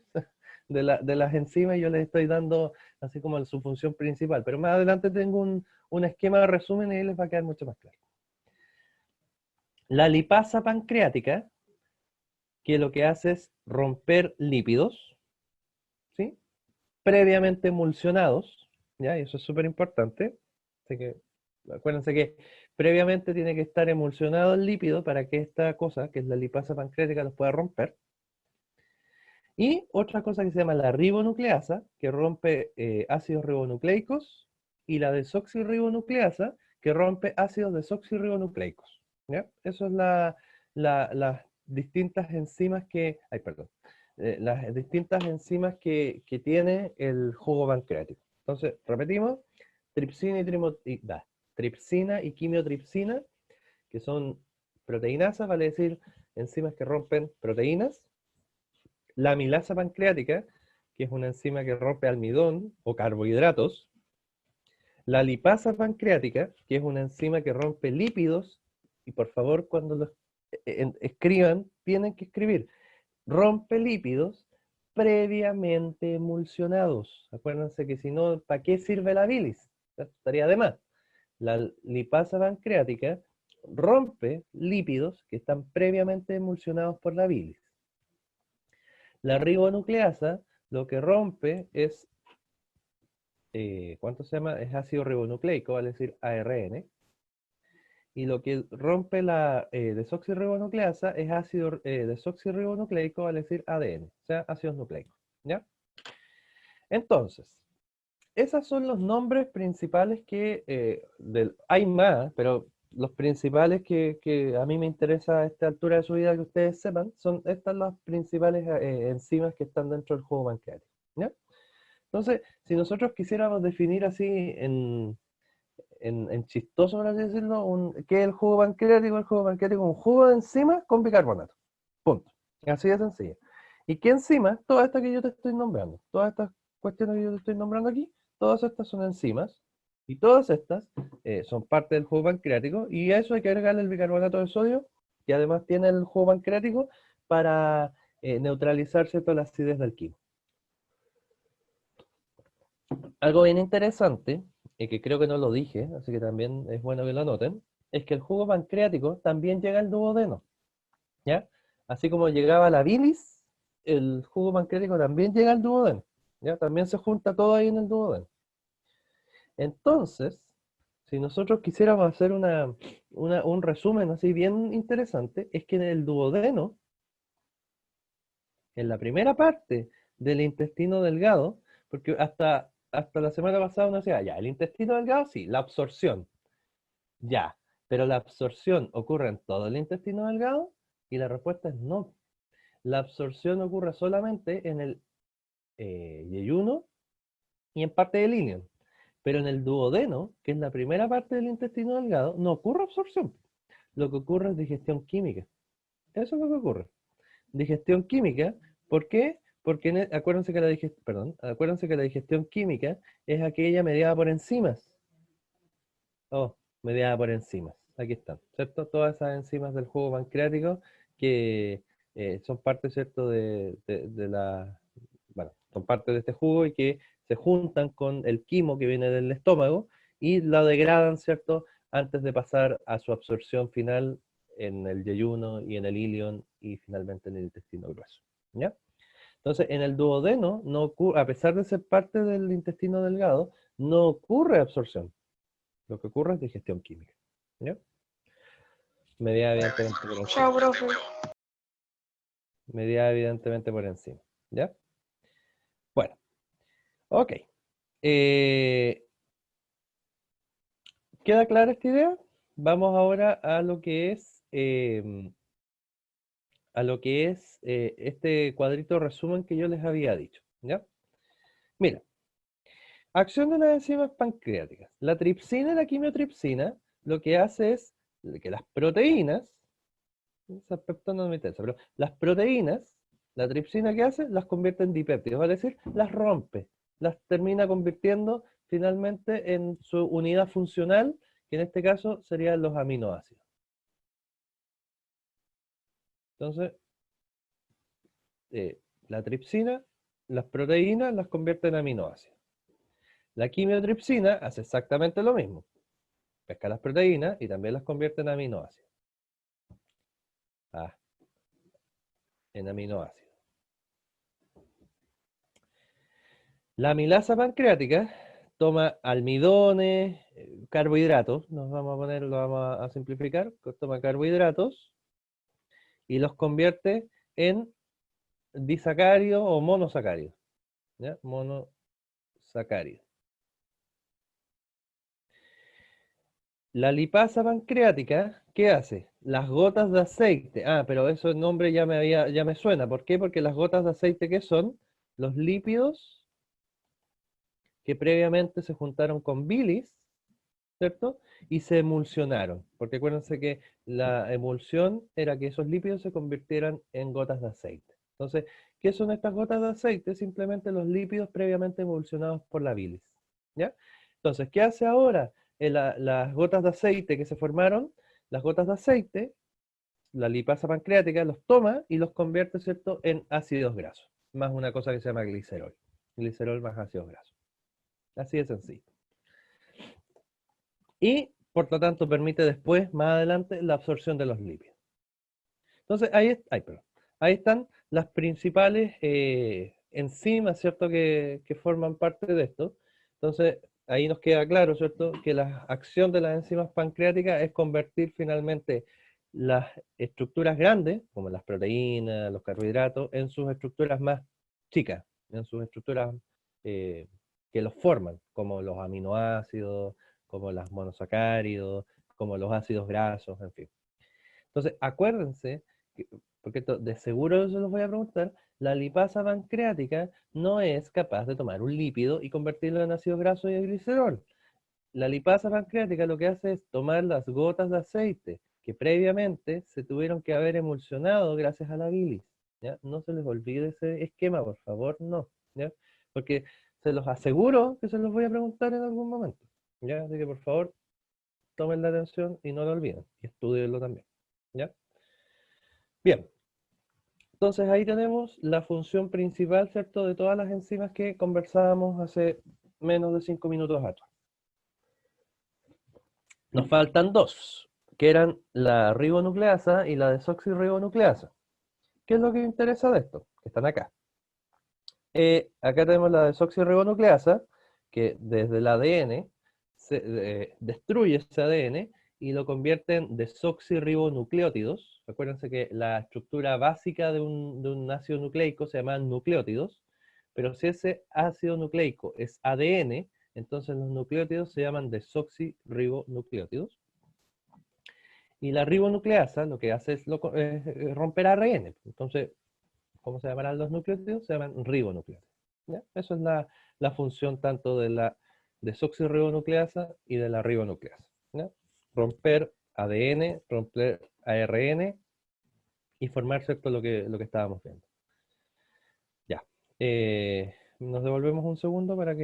de las enzimas y yo les estoy dando así como su función principal. Pero más adelante tengo un esquema de resumen y ahí les va a quedar mucho más claro. La lipasa pancreática, que lo que hace es romper lípidos, ¿sí? Previamente emulsionados, ¿ya? Y eso es súper importante. Así que acuérdense que previamente tiene que estar emulsionado el lípido para que esta cosa, que es la lipasa pancreática, los pueda romper. Y otra cosa que se llama la ribonucleasa, que rompe ácidos ribonucleicos, y la desoxirribonucleasa, que rompe ácidos desoxirribonucleicos. ¿Ya? Eso es las distintas enzimas ay, perdón, las distintas enzimas que tiene el jugo pancreático. Entonces, repetimos, tripsina tripsina y quimiotripsina, que son proteinasas, vale decir, enzimas que rompen proteínas. La amilasa pancreática, que es una enzima que rompe almidón o carbohidratos. La lipasa pancreática, que es una enzima que rompe lípidos. Y por favor, cuando los escriban, tienen que escribir rompe lípidos previamente emulsionados. Acuérdense que si no, ¿para qué sirve la bilis? Estaría de más. La lipasa pancreática rompe lípidos que están previamente emulsionados por la bilis. La ribonucleasa lo que rompe es, ¿cuánto se llama? Es ácido ribonucleico, vale decir ARN. Y lo que rompe la desoxirribonucleasa es ácido desoxirribonucleico, vale decir ADN, o sea, ácidos nucleicos. ¿Ya? Entonces, esos son los nombres principales que, hay más, pero los principales que a mí me interesa a esta altura de su vida que ustedes sepan, son estas las principales enzimas que están dentro del jugo pancreático, ¿ya? Entonces, si nosotros quisiéramos definir así en chistoso, por así decirlo, ¿qué es el jugo pancreático? El jugo pancreático es un jugo de enzimas con bicarbonato. Punto. Así de sencillo. ¿Y qué enzimas? Todas estas que yo te estoy nombrando, todas estas cuestiones que yo te estoy nombrando aquí, todas estas son enzimas y todas estas son parte del jugo pancreático y a eso hay que agregarle el bicarbonato de sodio, que además tiene el jugo pancreático para neutralizar, ¿cierto?, la acidez del quimo. Algo bien interesante, y que creo que no lo dije, así que también es bueno que lo anoten, es que el jugo pancreático también llega al duodeno, ¿ya? Así como llegaba la bilis, el jugo pancreático también llega al duodeno, ¿ya? También se junta todo ahí en el duodeno. Entonces, si nosotros quisiéramos hacer un resumen así bien interesante, es que en el duodeno, en la primera parte del intestino delgado, porque hasta la semana pasada uno decía, ya, el intestino delgado sí, la absorción, ya, pero la absorción ocurre en todo el intestino delgado y la respuesta es no. La absorción ocurre solamente en el yeyuno y en parte del ilion. Pero en el duodeno, que es la primera parte del intestino delgado, no ocurre absorción. Lo que ocurre es digestión química. Eso es lo que ocurre. Digestión química, ¿por qué? Porque acuérdense que acuérdense que la digestión química es aquella mediada por enzimas. Oh, mediada por enzimas. Aquí están, ¿cierto? Todas esas enzimas del jugo pancreático que son parte, ¿cierto? De la, bueno, son parte de este jugo y que se juntan con el quimo que viene del estómago y la degradan, ¿cierto? Antes de pasar a su absorción final en el yeyuno y en el ilion y finalmente en el intestino grueso, ¿ya? Entonces, en el duodeno, no ocurre, a pesar de ser parte del intestino delgado, no ocurre absorción. Lo que ocurre es digestión química, ¿ya? Mediada evidentemente por encima. Chao, profe. Mediada evidentemente por encima, ¿ya? Bueno, ok. Eh, ¿Queda clara esta idea? Vamos ahora a lo que es este cuadrito resumen que yo les había dicho, ¿ya? Mira, acción de las enzimas pancreáticas. La tripsina y la quimiotripsina lo que hace es que las proteínas, ese aspecto no me interesa, pero las proteínas, la tripsina que hace, las convierte en dipéptidos, es decir, las rompe, las termina convirtiendo finalmente en su unidad funcional, que en este caso serían los aminoácidos. Entonces, la tripsina, las proteínas las convierte en aminoácidos. La quimiotripsina hace exactamente lo mismo. Pesca las proteínas y también las convierte en aminoácidos. Ah, en aminoácidos. La amilasa pancreática toma almidones, carbohidratos, lo vamos a simplificar, toma carbohidratos y los convierte en disacáridos o monosacáridos, ¿ya? Monosacáridos. La lipasa pancreática, ¿qué hace? Las gotas de aceite. Ah, pero ese nombre ya me suena. ¿Por qué? Porque las gotas de aceite, ¿qué son? Los lípidos que previamente se juntaron con bilis, ¿cierto? Y se emulsionaron, porque acuérdense que la emulsión era que esos lípidos se convirtieran en gotas de aceite. Entonces, ¿qué son estas gotas de aceite? Simplemente los lípidos previamente emulsionados por la bilis, ¿ya? Entonces, ¿qué hace ahora? Las gotas de aceite que se formaron, las gotas de aceite, la lipasa pancreática los toma y los convierte, ¿cierto?, en ácidos grasos, más una cosa que se llama glicerol. Glicerol más ácidos grasos. Así de sencillo. Y por lo tanto permite después, más adelante, la absorción de los lípidos. Entonces, ahí están las principales enzimas, ¿cierto?, que forman parte de esto. Entonces, ahí nos queda claro, ¿cierto?, que la acción de las enzimas pancreáticas es convertir finalmente las estructuras grandes, como las proteínas, los carbohidratos, en sus estructuras más chicas, en sus estructuras que los forman, como los aminoácidos, como los monosacáridos, como los ácidos grasos, en fin. Entonces, acuérdense, porque esto de seguro se los voy a preguntar, la lipasa pancreática no es capaz de tomar un lípido y convertirlo en ácido graso y glicerol. La lipasa pancreática lo que hace es tomar las gotas de aceite que previamente se tuvieron que haber emulsionado gracias a la bilis. ¿Ya? No se les olvide ese esquema, por favor, no. ¿Ya? Porque se los aseguro que se los voy a preguntar en algún momento. ¿Ya? Así que por favor, tomen la atención y no lo olviden. Y estudienlo también. ¿Ya? Bien. Entonces ahí tenemos la función principal, ¿cierto?, de todas las enzimas que conversábamos hace menos de 5 minutos atrás. Nos faltan dos, que eran la ribonucleasa y la desoxirribonucleasa. ¿Qué es lo que interesa de esto? Que están acá. Acá tenemos la desoxirribonucleasa, que desde el ADN destruye ese ADN y lo convierte en desoxirribonucleótidos. Acuérdense que la estructura básica de un ácido nucleico se llama nucleótidos, pero si ese ácido nucleico es ADN, entonces los nucleótidos se llaman desoxirribonucleótidos. Y la ribonucleasa lo que hace es romper ARN. Entonces, ¿cómo se llamarán los nucleótidos? Se llaman ribonucleótidos. ¿Ya? Eso es la función tanto de la desoxirribonucleasa y de la ribonucleasa. ¿Ya? Romper ADN, romper ARN y formar, ¿cierto?, lo que estábamos viendo. Ya. Nos devolvemos un segundo para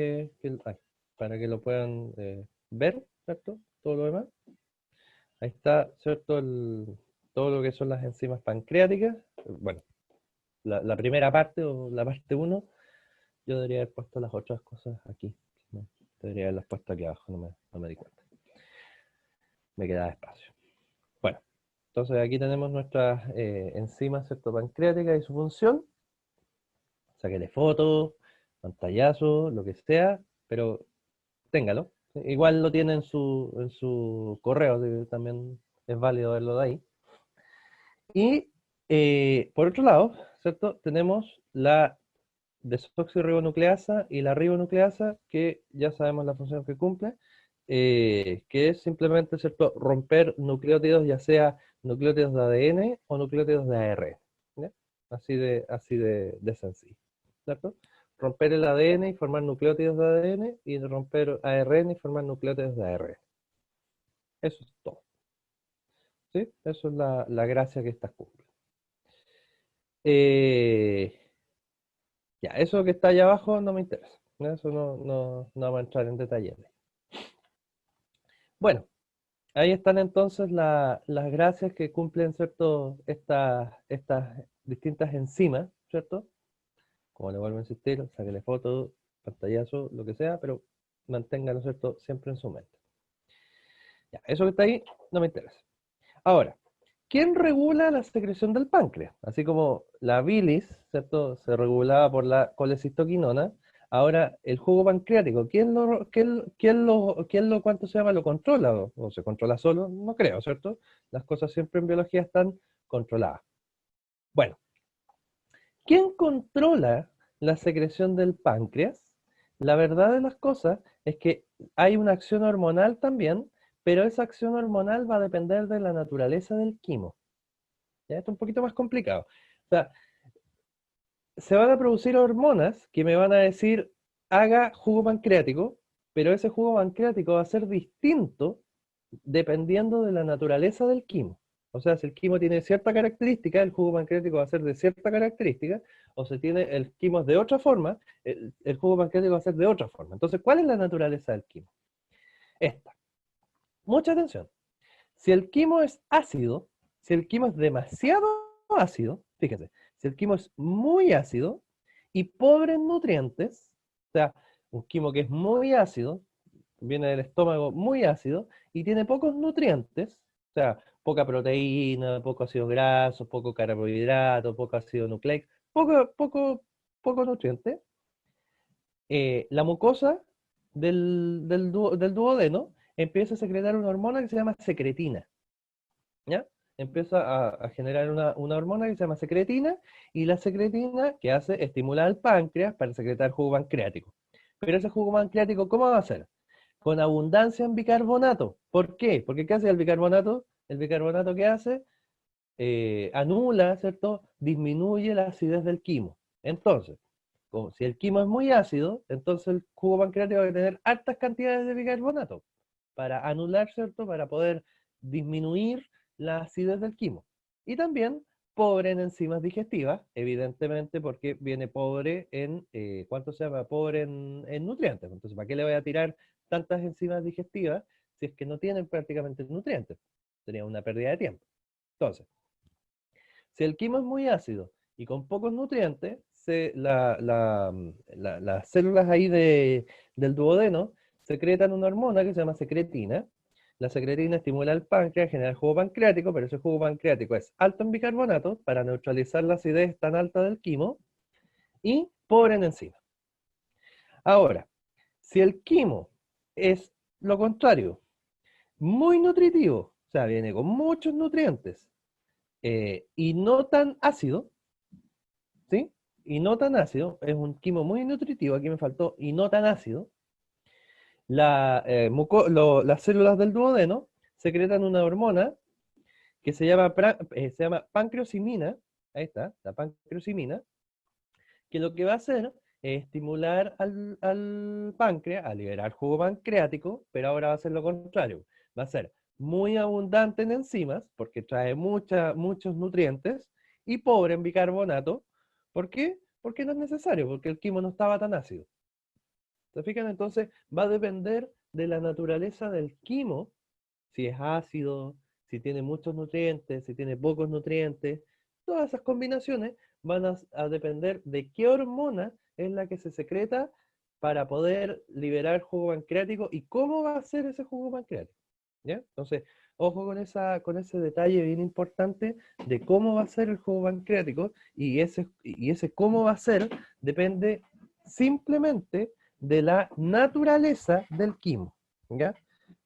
para que lo puedan ver, ¿cierto? Todo lo demás. Ahí está, ¿cierto? Todo lo que son las enzimas pancreáticas. Bueno, la primera parte o la parte 1, yo debería haber puesto las otras cosas aquí. ¿No? Debería haberlas puesto aquí abajo, no me di cuenta. Me quedaba espacio. Bueno, entonces aquí tenemos nuestras enzimas, ¿cierto?, pancreáticas y su función. Sáquele fotos, pantallazo, lo que sea, pero téngalo. Igual lo tiene en su correo, también es válido verlo de ahí. Y por otro lado, ¿cierto? Tenemos la desoxirribonucleasa y la ribonucleasa, que ya sabemos la función que cumple, que es simplemente, ¿cierto?, romper nucleótidos, ya sea nucleótidos de ADN o nucleótidos de ARN. ¿Ya? Así de sencillo, ¿cierto? Romper el ADN y formar nucleótidos de ADN y romper ARN y formar nucleótidos de ARN. Eso es todo. ¿Sí? Eso es la gracia que estas cumplen. Ya, eso que está allá abajo no me interesa. Eso no vamos a entrar en detalle. Bueno, ahí están entonces las gracias que cumplen, ¿cierto?, estas distintas enzimas, ¿cierto? Como le vuelvo a insistir, sáquele foto, pantallazo, lo que sea, pero manténganlo, ¿cierto?, siempre en su mente. Ya, eso que está ahí no me interesa. Ahora, ¿quién regula la secreción del páncreas? Así como la bilis, ¿cierto?, se regulaba por la colecistoquinona, ahora el jugo pancreático, ¿cuánto se llama? ¿Lo controla o se controla solo? No creo, ¿cierto? Las cosas siempre en biología están controladas. Bueno, ¿quién controla la secreción del páncreas? La verdad de las cosas es que hay una acción hormonal también, pero esa acción hormonal va a depender de la naturaleza del quimo. ¿Ya? Esto es un poquito más complicado. O sea, se van a producir hormonas que me van a decir, haga jugo pancreático, pero ese jugo pancreático va a ser distinto dependiendo de la naturaleza del quimo. O sea, si el quimo tiene cierta característica, el jugo pancreático va a ser de cierta característica, o si tiene el quimo de otra forma, el jugo pancreático va a ser de otra forma. Entonces, ¿cuál es la naturaleza del quimo? Esta. Mucha atención. Si el quimo es ácido, si el quimo es demasiado ácido, fíjese, si el quimo es muy ácido y pobre en nutrientes, o sea, un quimo que es muy ácido, viene del estómago muy ácido y tiene pocos nutrientes, o sea, poca proteína, poco ácido graso, poco carbohidrato, poco ácido nucleico, poco nutriente, la mucosa del duodeno empieza a secretar una hormona que se llama secretina. ¿Ya? Empieza a generar una hormona que se llama secretina, y la secretina, que hace, estimula al páncreas para secretar jugo pancreático. Pero ese jugo pancreático, ¿cómo va a ser? Con abundancia en bicarbonato. ¿Por qué? Porque ¿qué hace el bicarbonato? El bicarbonato, ¿qué hace? Anula, ¿cierto? Disminuye la acidez del quimo. Entonces, como si el quimo es muy ácido, entonces el jugo pancreático va a tener altas cantidades de bicarbonato para anular, ¿cierto? Para poder disminuir la acidez del quimo. Y también pobre en enzimas digestivas, evidentemente porque viene pobre en, ¿cuánto se llama? Pobre en nutrientes. Entonces, ¿para qué le voy a tirar tantas enzimas digestivas si es que no tienen prácticamente nutrientes? Sería una pérdida de tiempo. Entonces, si el quimo es muy ácido y con pocos nutrientes, las células ahí del duodeno secretan una hormona que se llama secretina. La secretina estimula el páncreas, genera el jugo pancreático, pero ese jugo pancreático es alto en bicarbonato para neutralizar la acidez tan alta del quimo y pobre en enzimas. Ahora, si el quimo es lo contrario, muy nutritivo, o sea, viene con muchos nutrientes y no tan ácido, ¿sí? Y no tan ácido, es un quimo muy nutritivo, aquí me faltó, y no tan ácido. Las células del duodeno secretan una hormona que se llama pancreosimina, ahí está, la pancreosimina, que lo que va a hacer es estimular al páncreas a liberar jugo pancreático, pero ahora va a ser lo contrario, va a ser muy abundante en enzimas, porque trae muchos nutrientes, y pobre en bicarbonato. ¿Por qué? Porque no es necesario, porque el quimo no estaba tan ácido. ¿Se fijan? Entonces va a depender de la naturaleza del quimo, si es ácido, si tiene muchos nutrientes, si tiene pocos nutrientes. Todas esas combinaciones van a depender de qué hormona es la que se secreta para poder liberar jugo pancreático y cómo va a ser ese jugo pancreático. ¿Ya? Entonces, ojo con ese detalle bien importante de cómo va a ser el jugo pancreático, y ese cómo va a ser depende simplemente de la naturaleza del quimo. ¿Ya?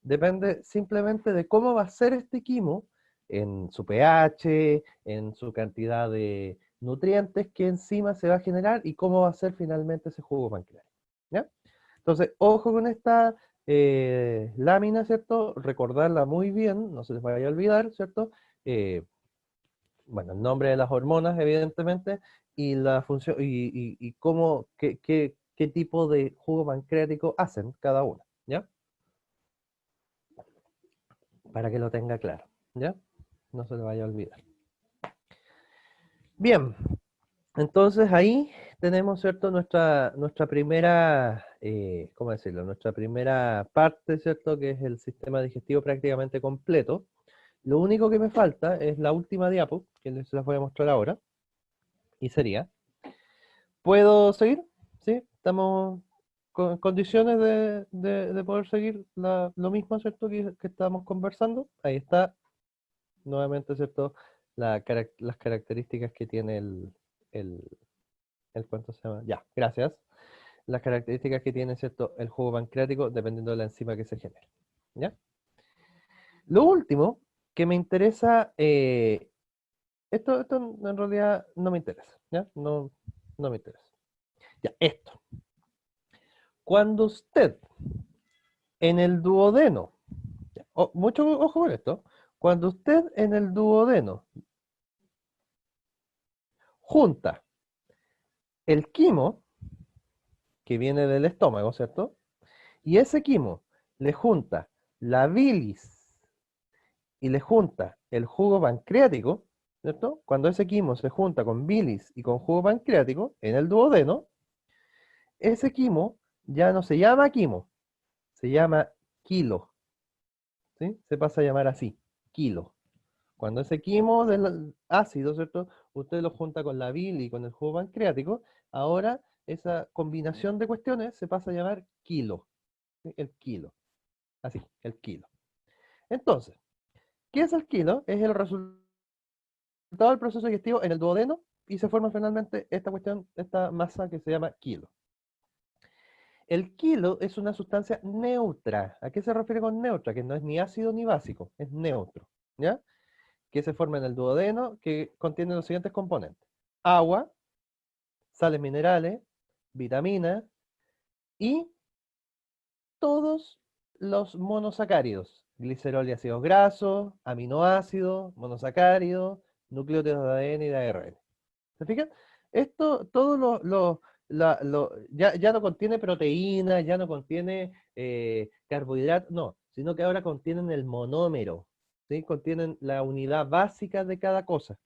Depende simplemente de cómo va a ser este quimo en su pH, en su cantidad de nutrientes que encima se va a generar y cómo va a ser finalmente ese jugo pancreático. ¿Ya? Entonces, ojo con esta lámina, ¿cierto? Recordarla muy bien, no se les vaya a olvidar, ¿cierto? Eh, bueno, el nombre de las hormonas, evidentemente, y la función, y cómo, qué tipo de jugo pancreático hacen cada una, ¿ya? Para que lo tenga claro, ¿ya? No se le vaya a olvidar. Bien, entonces ahí tenemos, ¿cierto? Nuestra primera, ¿cómo decirlo? Nuestra primera parte, ¿cierto? Que es el sistema digestivo prácticamente completo. Lo único que me falta es la última diapo, que les las voy a mostrar ahora, y sería, ¿puedo seguir? ¿Sí? Estamos con condiciones de poder seguir lo mismo, ¿cierto? Que estábamos conversando. Ahí está, nuevamente, ¿cierto? Las características que tiene el, ¿cuánto se llama? Ya, gracias. Las características que tiene, ¿cierto? El jugo pancreático dependiendo de la enzima que se genere. ¿Ya? Lo último que me interesa, esto en realidad no me interesa, ¿ya? No, no me interesa. Ya, esto. Cuando usted en el duodeno, ya, mucho ojo con esto, cuando usted en el duodeno junta el quimo, que viene del estómago, ¿cierto? Y ese quimo le junta la bilis y le junta el jugo pancreático, ¿cierto? Cuando ese quimo se junta con bilis y con jugo pancreático en el duodeno, ese quimo ya no se llama quimo, se llama kilo, ¿sí? Se pasa a llamar así, kilo. Cuando ese quimo del ácido, ¿cierto? Usted lo junta con la bilis y con el jugo pancreático, ahora esa combinación de cuestiones se pasa a llamar kilo, ¿sí? El kilo, así, el kilo. Entonces, ¿qué es el kilo? Es el resultado del proceso digestivo en el duodeno y se forma finalmente esta cuestión, esta masa que se llama kilo. El kilo es una sustancia neutra. ¿A qué se refiere con neutra? Que no es ni ácido ni básico, es neutro, ¿ya? Que se forma en el duodeno, que contiene los siguientes componentes: agua, sales minerales, vitaminas y todos los monosacáridos, glicerol y ácidos grasos, aminoácidos, monosacáridos, nucleótidos de ADN y de ARN. ¿Se fijan? Esto, todo ya no contiene proteína, ya no contiene carbohidratos, no, sino que ahora contienen el monómero, ¿sí? Contienen la unidad básica de cada cosa,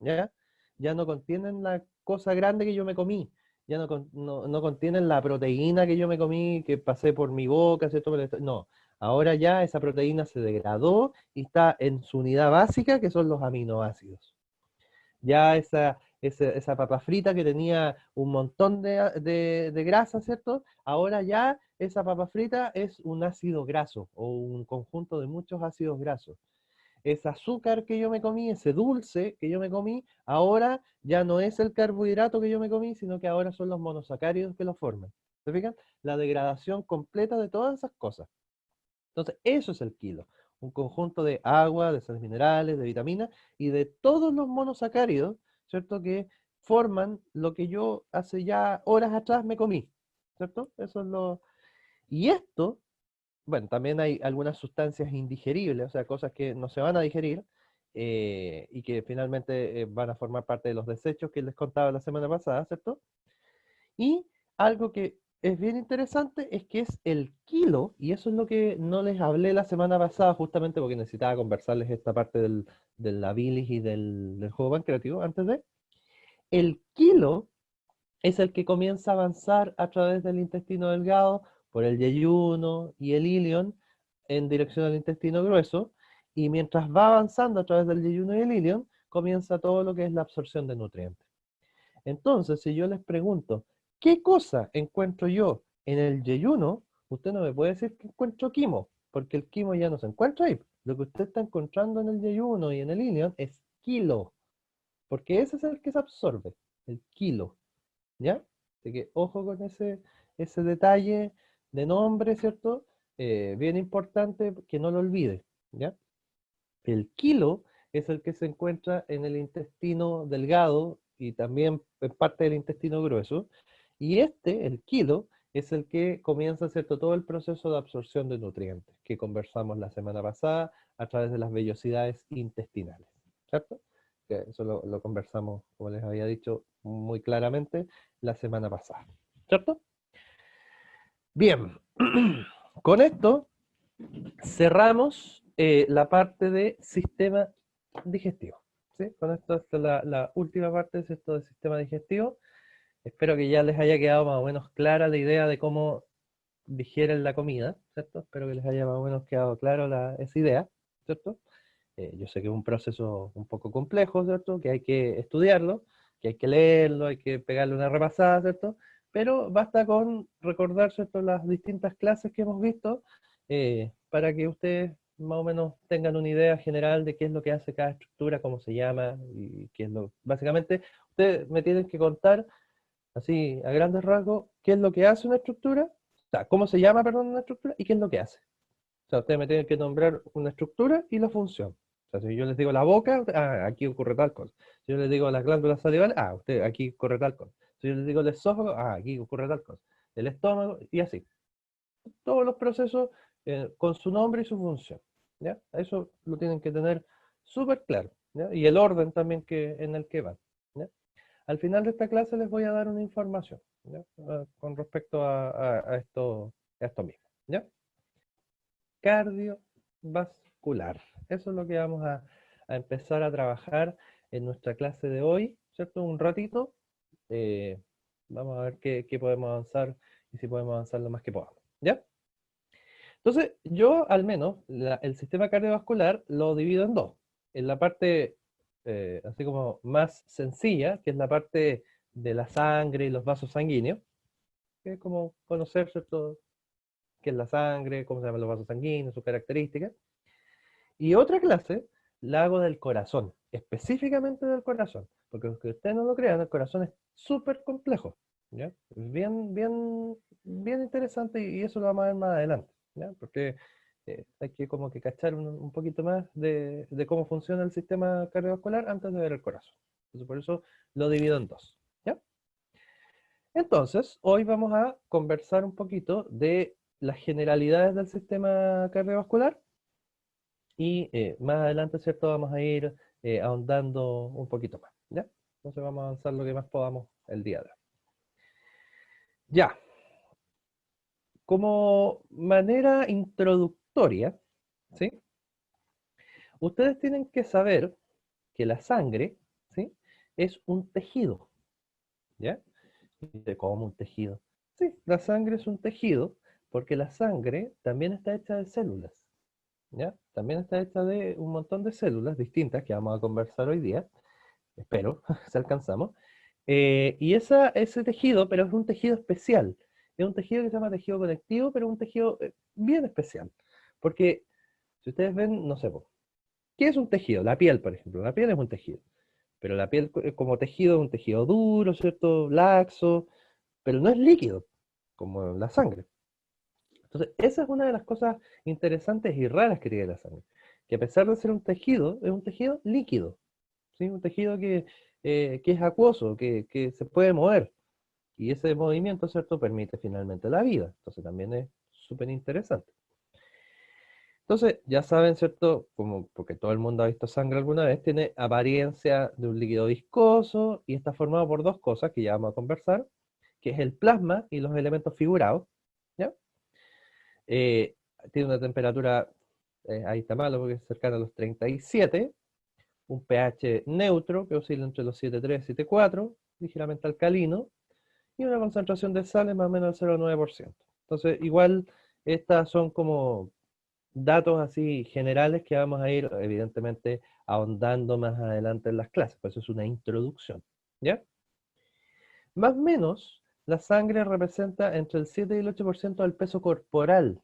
¿ya? Ya no contienen la cosa grande que yo me comí, ya no contienen la proteína que yo me comí, que pasé por mi boca, ¿cierto? No, ahora ya esa proteína se degradó y está en su unidad básica, que son los aminoácidos. Ya esa papa frita que tenía un montón de grasa, ¿cierto? Ahora ya esa papa frita es un ácido graso o un conjunto de muchos ácidos grasos. Ese azúcar que yo me comí, ese dulce que yo me comí, ahora ya no es el carbohidrato que yo me comí, sino que ahora son los monosacáridos que lo forman. ¿Se fijan? La degradación completa de todas esas cosas. Entonces, eso es el kilo. Un conjunto de agua, de sales minerales, de vitaminas y de todos los monosacáridos, ¿cierto? Que forman lo que yo hace ya horas atrás me comí, ¿cierto? Eso es lo... Y esto, bueno, también hay algunas sustancias indigeribles, o sea, cosas que no se van a digerir y que finalmente van a formar parte de los desechos que les contaba la semana pasada, ¿cierto? Y algo que es bien interesante es que es el kilo, y eso es lo que no les hablé la semana pasada, justamente porque necesitaba conversarles esta parte de la bilis y del juego pancreático antes de. El kilo es el que comienza a avanzar a través del intestino delgado por el yeyuno y el ilion en dirección al intestino grueso, y mientras va avanzando a través del yeyuno y el ilion, comienza todo lo que es la absorción de nutrientes. Entonces, si yo les pregunto, ¿qué cosa encuentro yo en el yeyuno? Usted no me puede decir que encuentro quimo, porque el quimo ya no se encuentra ahí. Lo que usted está encontrando en el yeyuno y en el ilion es kilo, porque ese es el que se absorbe, el kilo, ¿ya? Así que ojo con ese detalle de nombre, ¿cierto? Bien importante que no lo olvide, ¿ya? El kilo es el que se encuentra en el intestino delgado y también en parte del intestino grueso. Y el kilo, es el que comienza, ¿cierto?, todo el proceso de absorción de nutrientes que conversamos la semana pasada a través de las vellosidades intestinales, ¿cierto? Que eso lo conversamos, como les había dicho, muy claramente la semana pasada, ¿cierto? Bien, con esto cerramos la parte de sistema digestivo. ¿Sí? Con esto esta es la última parte de esto del sistema digestivo. Espero que ya les haya quedado más o menos clara la idea de cómo digieren la comida, ¿cierto? Espero que les haya más o menos quedado claro esa idea, ¿cierto? Yo sé que es un proceso un poco complejo, ¿cierto? Que hay que estudiarlo, que hay que leerlo, hay que pegarle una repasada, ¿cierto? Pero basta con recordar, ¿cierto?, las distintas clases que hemos visto para que ustedes más o menos tengan una idea general de qué es lo que hace cada estructura, cómo se llama y qué es lo... Básicamente, ustedes me tienen que contar, así a grandes rasgos, qué es lo que hace una estructura, o sea, cómo se llama, perdón, una estructura y qué es lo que hace. O sea, ustedes me tienen que nombrar una estructura y la función. O sea, si yo les digo la boca, aquí ocurre tal cosa. Si yo les digo las glándulas salivales, aquí ocurre tal cosa. Si yo les digo el esófago, aquí ocurre tal cosa. El estómago, y así. Todos los procesos con su nombre y su función. ¿Ya? Eso lo tienen que tener súper claro. ¿Ya? Y el orden también en el que van. ¿Ya? Al final de esta clase les voy a dar una información, ¿ya? Con respecto a esto mismo. ¿Ya? Cardiovascular. Eso es lo que vamos a empezar a trabajar en nuestra clase de hoy, ¿cierto? Un ratito. Eh, Vamos a ver qué podemos avanzar y si podemos avanzar lo más que podamos. ¿Ya? Entonces, yo al menos el sistema cardiovascular lo divido en dos. En la parte así como más sencilla, que es la parte de la sangre y los vasos sanguíneos, que es como conocer, ¿cierto?, qué es la sangre, cómo se llaman los vasos sanguíneos, sus características. Y otra clase la hago del corazón, específicamente del corazón, porque aunque ustedes no lo crean, el corazón es súper complejo, ¿ya? Es bien interesante y eso lo vamos a ver más adelante, ¿ya? Porque hay que como que cachar un poquito más de cómo funciona el sistema cardiovascular antes de ver el corazón. Entonces por eso lo divido en dos, ¿ya? Entonces, hoy vamos a conversar un poquito de las generalidades del sistema cardiovascular y más adelante, ¿cierto? Vamos a ir ahondando un poquito más, ¿ya? Entonces vamos a avanzar lo que más podamos el día de hoy. Ya, como manera introductoria, ¿sí? Ustedes tienen que saber que la sangre, ¿sí? Es un tejido, ¿ya? ¿Cómo un tejido? Sí, la sangre es un tejido porque la sangre también está hecha de células, ¿ya? También está hecha de un montón de células distintas que vamos a conversar hoy día, espero, si alcanzamos. Y ese tejido, pero es un tejido especial, es un tejido que se llama tejido conectivo, pero un tejido bien especial, porque si ustedes ven, no sé, ¿qué es un tejido? La piel, por ejemplo, la piel es un tejido, pero la piel como tejido es un tejido duro, ¿cierto? Laxo, pero no es líquido, como la sangre. Entonces, esa es una de las cosas interesantes y raras que tiene la sangre, que a pesar de ser un tejido, es un tejido líquido, ¿sí? Un tejido que es acuoso, que se puede mover, y ese movimiento, ¿cierto?, permite finalmente la vida. Entonces, también es súper interesante. Entonces, ya saben, ¿cierto? Como porque todo el mundo ha visto sangre alguna vez, tiene apariencia de un líquido viscoso y está formado por dos cosas que ya vamos a conversar, que es el plasma y los elementos figurados, ¿ya? Eh, Tiene una temperatura, ahí está malo porque es cercana a los 37, un pH neutro que oscila entre los 7,3 y 7,4, ligeramente alcalino, y una concentración de sales más o menos del 0,9%. Entonces, igual, estas son como datos así generales que vamos a ir, evidentemente, ahondando más adelante en las clases, pues eso es una introducción, ¿ya? Más o menos, la sangre representa entre el 7 y el 8% del peso corporal,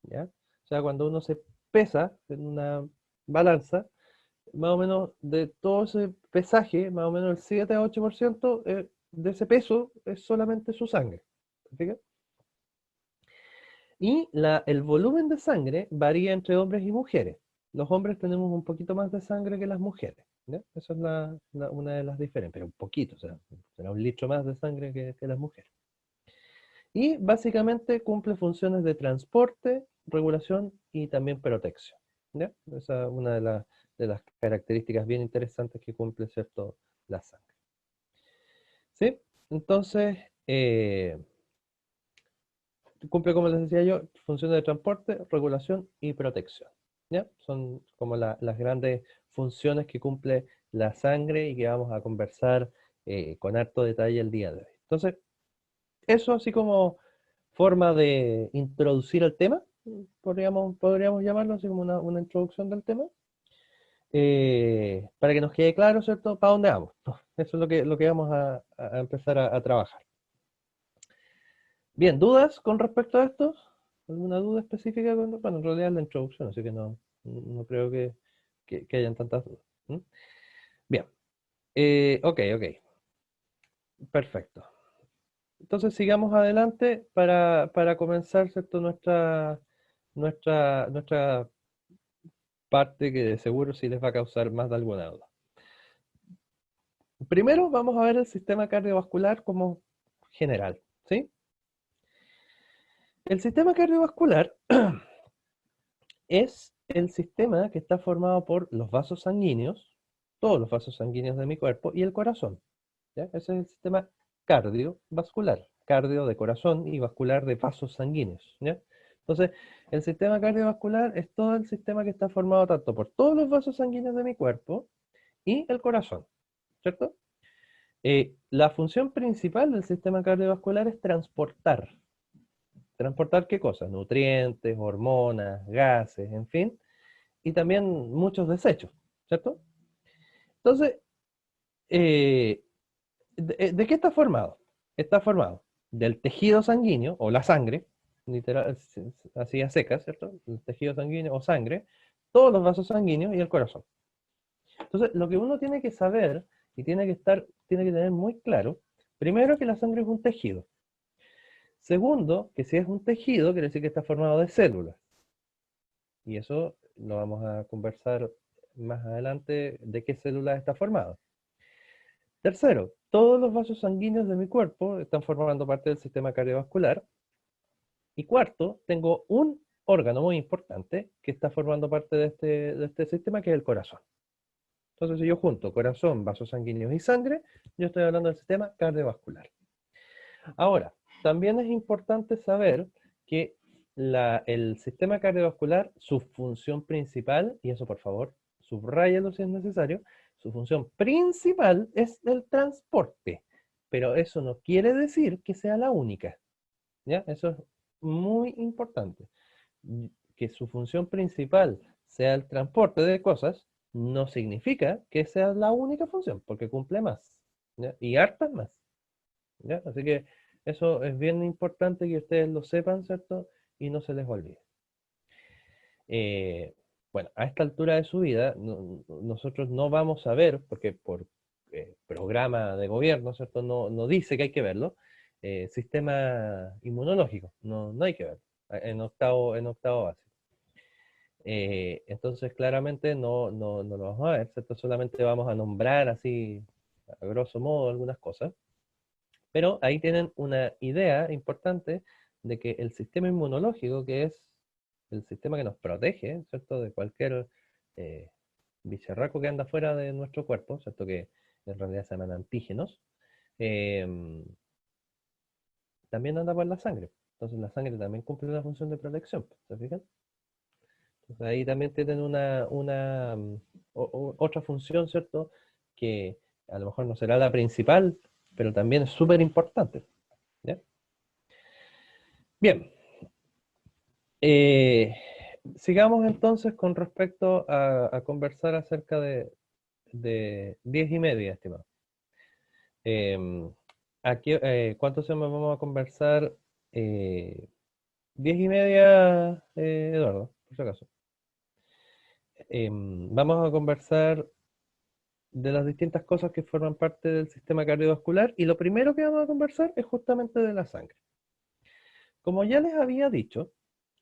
¿ya? O sea, cuando uno se pesa en una balanza, más o menos de todo ese pesaje, más o menos el 7 a 8% de ese peso es solamente su sangre. ¿Te fijas? Y el volumen de sangre varía entre hombres y mujeres. Los hombres tenemos un poquito más de sangre que las mujeres, ¿ya? Esa es una de las diferencias, pero un poquito, o sea, será un litro más de sangre que las mujeres. Y básicamente cumple funciones de transporte, regulación y también protección, ¿ya? Esa es una de las características bien interesantes que cumple, ¿cierto?, la sangre. ¿Sí? Entonces, cumple, como les decía yo, funciones de transporte, regulación y protección, ¿ya? Son como las grandes funciones que cumple la sangre y que vamos a conversar con harto detalle el día de hoy. Entonces, eso así como forma de introducir el tema, podríamos llamarlo así como una introducción del tema, para que nos quede claro, ¿cierto?, para dónde vamos. Eso es lo que vamos a empezar a trabajar. Bien, ¿dudas con respecto a esto? ¿Alguna duda específica? Bueno, en realidad es la introducción, así que no creo que hayan tantas dudas. ¿Mm? Bien, ok, perfecto. Entonces sigamos adelante para comenzar, ¿cierto?, nuestra parte que de seguro sí les va a causar más de alguna duda. Primero vamos a ver el sistema cardiovascular como general, ¿sí? El sistema cardiovascular es el sistema que está formado por los vasos sanguíneos, todos los vasos sanguíneos de mi cuerpo y el corazón, ¿ya? Ese es el sistema cardiovascular, cardio de corazón y vascular de vasos sanguíneos, ¿ya? Entonces, el sistema cardiovascular es todo el sistema que está formado tanto por todos los vasos sanguíneos de mi cuerpo y el corazón, ¿cierto? La función principal del sistema cardiovascular es transportar. ¿Transportar qué cosas? Nutrientes, hormonas, gases, en fin, y también muchos desechos, ¿cierto? Entonces, eh, ¿de qué está formado? Está formado del tejido sanguíneo, o la sangre, literal, así a secas, ¿cierto? El tejido sanguíneo o sangre, todos los vasos sanguíneos y el corazón. Entonces, lo que uno tiene que saber y tiene que tener muy claro, primero que la sangre es un tejido. Segundo, que si es un tejido, quiere decir que está formado de células. Y eso lo vamos a conversar más adelante de qué células está formado. Tercero, todos los vasos sanguíneos de mi cuerpo están formando parte del sistema cardiovascular. Y cuarto, tengo un órgano muy importante que está formando parte de este sistema, que es el corazón. Entonces, si yo junto corazón, vasos sanguíneos y sangre, yo estoy hablando del sistema cardiovascular. Ahora, también es importante saber que el sistema cardiovascular, su función principal, y eso por favor, subráyalo si es necesario, su función principal es el transporte, pero eso no quiere decir que sea la única, ¿ya? Eso es muy importante. Que su función principal sea el transporte de cosas, no significa que sea la única función, porque cumple más, ¿ya? Y hartas más, ¿ya? Así que eso es bien importante que ustedes lo sepan, ¿cierto? Y no se les olvide. Eh, bueno, a esta altura de su vida, nosotros no vamos a ver, porque por programa de gobierno, ¿cierto? No dice que hay que verlo, sistema inmunológico, no hay que verlo, en octavo básico. Entonces, claramente no lo vamos a ver, ¿cierto? Solamente vamos a nombrar así, a grosso modo, algunas cosas. Pero ahí tienen una idea importante de que el sistema inmunológico, que es el sistema que nos protege, ¿cierto? De cualquier eh, bicharraco que anda fuera de nuestro cuerpo, ¿cierto? Que en realidad se llaman antígenos, em, también anda por la sangre. Entonces la sangre también cumple una función de protección, ¿se fijan? Entonces ahí también tienen otra función, ¿cierto? Que a lo mejor no será la principal, pero también es súper importante, ¿ya? Bien, eh, sigamos entonces con respecto a conversar acerca de 10:30, estimado. Aquí, ¿cuánto se vamos a conversar? 10:30, Eduardo, por si acaso. Vamos a conversar de las distintas cosas que forman parte del sistema cardiovascular y lo primero que vamos a conversar es justamente de la sangre. Como ya les había dicho,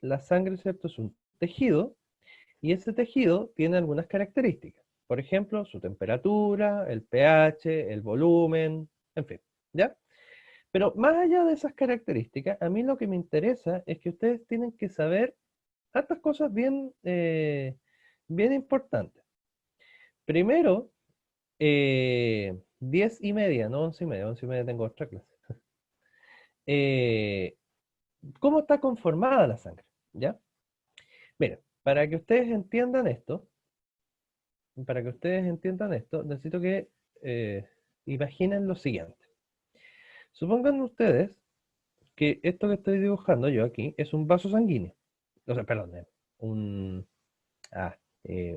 la sangre, ¿cierto? Es un tejido y ese tejido tiene algunas características. Por ejemplo, su temperatura, el pH, el volumen, en fin, ¿ya? Pero más allá de esas características, a mí lo que me interesa es que ustedes tienen que saber estas cosas bien importantes. Primero, 10:30, no 11:30, 11:30 tengo otra clase. Eh, ¿Cómo está conformada la sangre? ¿Ya? Mira, para que ustedes entiendan esto, necesito que imaginen lo siguiente. Supongan ustedes que esto que estoy dibujando yo aquí es un vaso sanguíneo. O sea, perdón, un,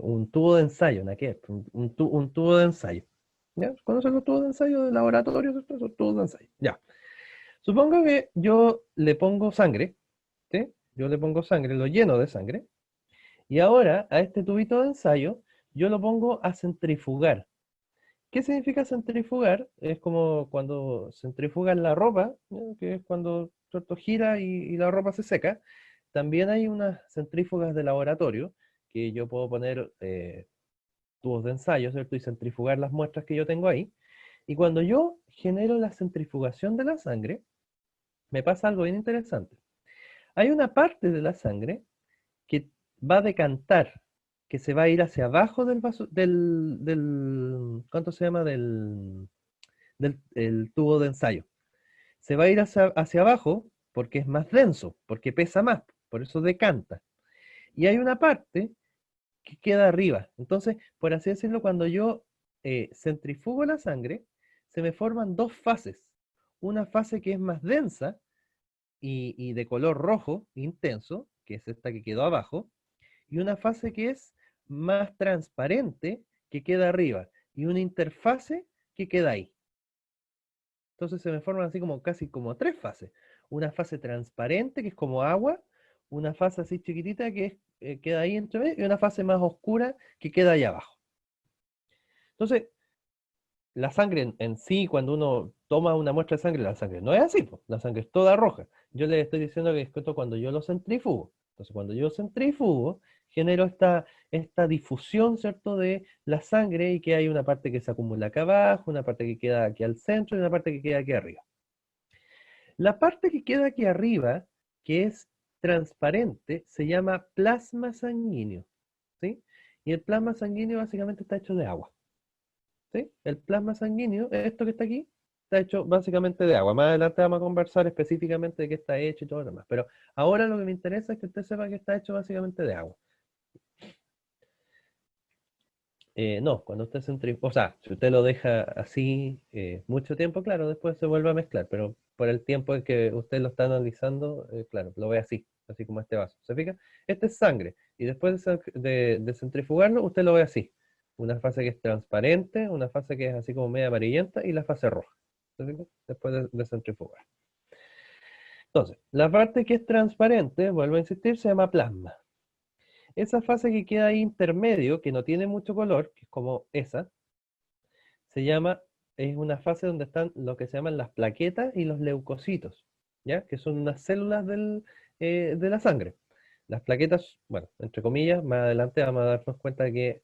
un tubo de ensayo, ¿no? ¿Qué es? Un tubo de ensayo. ¿Ya? ¿Conocen los tubos de ensayo de laboratorio? Estos son tubos de ensayo. Ya. Supongo que yo le pongo sangre, ¿sí? Yo le pongo sangre, lo lleno de sangre, y ahora a este tubito de ensayo yo lo pongo a centrifugar. ¿Qué significa centrifugar? Es como cuando centrifugan la ropa, ¿no? Que es cuando ¿cierto? Gira y la ropa se seca. También hay unas centrífugas de laboratorio que yo puedo poner tubos de ensayo, ¿cierto? Y centrifugar las muestras que yo tengo ahí. Y cuando yo genero la centrifugación de la sangre, me pasa algo bien interesante. Hay una parte de la sangre que va a decantar, que se va a ir hacia abajo del vaso, ¿cuánto se llama? Del el tubo de ensayo. Se va a ir hacia abajo porque es más denso, porque pesa más, por eso decanta. Y hay una parte que queda arriba. Entonces, por así decirlo, cuando yo centrifugo la sangre, se me forman dos fases. Una fase que es más densa y de color rojo intenso, que es esta que quedó abajo, y una fase que es más transparente, que queda arriba, y una interfase que queda ahí. Entonces se me forman así como casi como tres fases. Una fase transparente, que es como agua, una fase así chiquitita que queda ahí entre medio, y una fase más oscura que queda ahí abajo. Entonces, la sangre en sí, cuando uno toma una muestra de sangre, la sangre no es así, po. La sangre es toda roja. Yo les estoy diciendo que es esto cuando yo lo centrifugo. Entonces, cuando yo centrifugo, genero esta difusión, ¿cierto?, de la sangre y que hay una parte que se acumula acá abajo, una parte que queda aquí al centro y una parte que queda aquí arriba. La parte que queda aquí arriba, que es transparente, se llama plasma sanguíneo, ¿sí? Y el plasma sanguíneo básicamente está hecho de agua, ¿sí? El plasma sanguíneo, esto que está aquí, está hecho básicamente de agua. Más adelante vamos a conversar específicamente de qué está hecho y todo lo demás. Pero ahora lo que me interesa es que usted sepa que está hecho básicamente de agua. No, cuando usted centrifuga, o sea, si usted lo deja así mucho tiempo, claro, después se vuelve a mezclar, pero por el tiempo en que usted lo está analizando, claro, lo ve así, así como este vaso. ¿Se fija? Este es sangre, y después de centrifugarlo, usted lo ve así. Una fase que es transparente, una fase que es así como media amarillenta, y la fase roja. ¿Se fija? Después de centrifugar. Entonces, la parte que es transparente, vuelvo a insistir, se llama plasma. Esa fase que queda ahí intermedio, que no tiene mucho color, que es como esa, se llama, es una fase donde están lo que se llaman las plaquetas y los leucocitos, ¿ya? Que son unas células de la sangre. Las plaquetas, bueno, entre comillas, más adelante vamos a darnos cuenta de que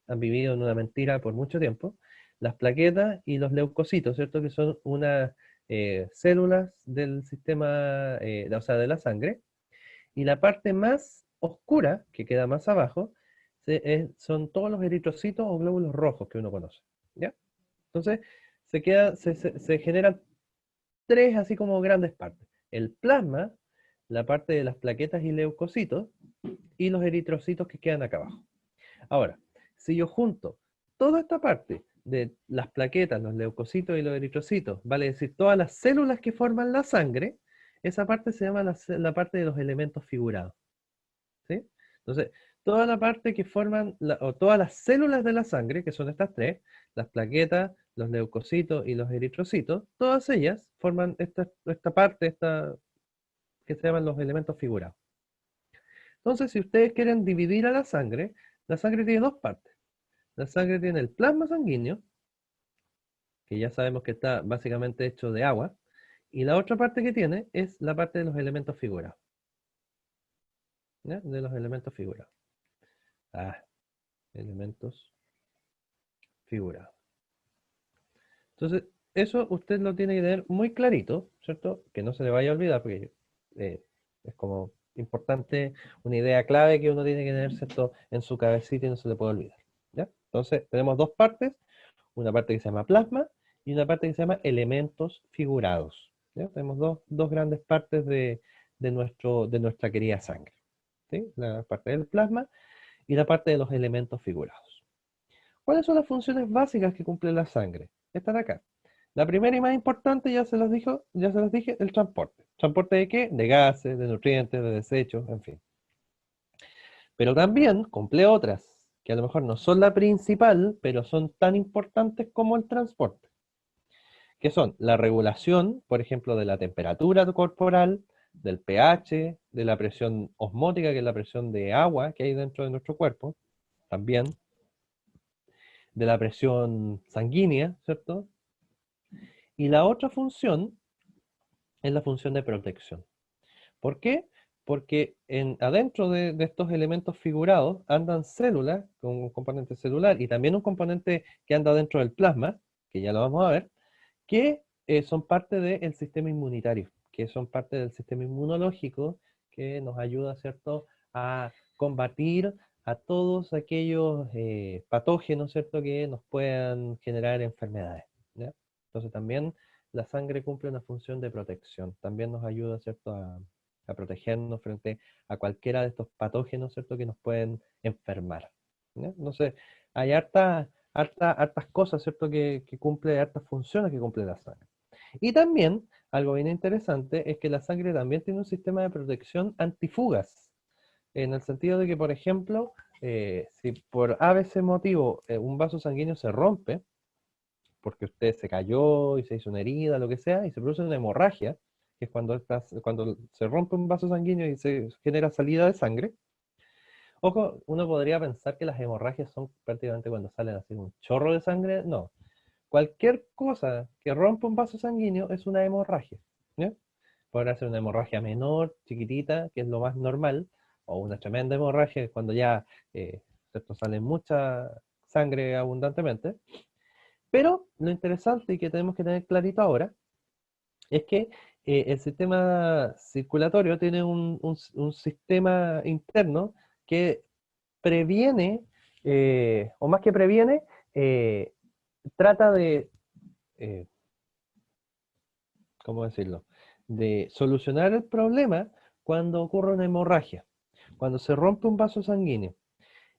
han vivido en una mentira por mucho tiempo. Las plaquetas y los leucocitos, ¿cierto? Que son unas células del sistema, o sea, de la sangre. Y la parte más oscura, que queda más abajo, son todos los eritrocitos o glóbulos rojos que uno conoce, ¿ya? Entonces, se generan tres así como grandes partes. El plasma, la parte de las plaquetas y leucocitos, y los eritrocitos que quedan acá abajo. Ahora, si yo junto toda esta parte de las plaquetas, los leucocitos y los eritrocitos, vale decir, todas las células que forman la sangre, esa parte se llama la parte de los elementos figurados. ¿Sí? Entonces, toda la parte que forman, o todas las células de la sangre, que son estas tres, las plaquetas, los leucocitos y los eritrocitos, todas ellas forman esta parte, que se llaman los elementos figurados. Entonces, si ustedes quieren dividir a la sangre tiene dos partes. La sangre tiene el plasma sanguíneo, que ya sabemos que está básicamente hecho de agua, y la otra parte que tiene es la parte de los elementos figurados. ¿Ya? De los elementos figurados. Elementos figurados. Entonces, eso usted lo tiene que tener muy clarito, ¿cierto? Que no se le vaya a olvidar, porque es como importante, una idea clave que uno tiene que tener, ¿cierto? En su cabecita y no se le puede olvidar, ¿ya? Entonces, tenemos dos partes, una parte que se llama plasma y una parte que se llama elementos figurados, ¿ya? Tenemos dos grandes partes de nuestra querida sangre, ¿sí? La parte del plasma y la parte de los elementos figurados. ¿Cuáles son las funciones básicas que cumple la sangre? Están acá. La primera y más importante, ya se los dije, el transporte. ¿Transporte de qué? De gases, de nutrientes, de desechos, en fin. Pero también cumple otras, que a lo mejor no son la principal, pero son tan importantes como el transporte, que son la regulación, por ejemplo, de la temperatura corporal, del pH, de la presión osmótica, que es la presión de agua que hay dentro de nuestro cuerpo, también de la presión sanguínea, ¿cierto? Y la otra función es la función de protección. ¿Por qué? Porque adentro de estos elementos figurados andan células con un componente celular y también un componente que anda dentro del plasma, que ya lo vamos a ver, que son parte del sistema inmunitario, que son parte del sistema inmunológico que nos ayuda, ¿cierto?, a combatir a todos aquellos patógenos, ¿cierto?, que nos puedan generar enfermedades, ¿ya? Entonces también la sangre cumple una función de protección, también nos ayuda, ¿cierto?, a protegernos frente a cualquiera de estos patógenos, ¿cierto?, que nos pueden enfermar, ¿ya? Entonces, hay hartas cosas, ¿cierto?, que cumple, hartas funciones que cumple la sangre. Y también, algo bien interesante, es que la sangre también tiene un sistema de protección antifugas, en el sentido de que, por ejemplo, si por ABC motivo un vaso sanguíneo se rompe, porque usted se cayó y se hizo una herida, lo que sea, y se produce una hemorragia, que es cuando se rompe un vaso sanguíneo y se genera salida de sangre. Ojo, uno podría pensar que las hemorragias son prácticamente cuando salen así un chorro de sangre. No. Cualquier cosa que rompa un vaso sanguíneo es una hemorragia, ¿ya? Podrá ser una hemorragia menor, chiquitita, que es lo más normal, o una tremenda hemorragia cuando ya ¿cierto? Sale mucha sangre abundantemente. Pero lo interesante y que tenemos que tener clarito ahora es que el sistema circulatorio tiene un sistema interno que previene, o más que previene, eh, trata de, eh, ¿cómo decirlo? De solucionar el problema cuando ocurre una hemorragia, cuando se rompe un vaso sanguíneo.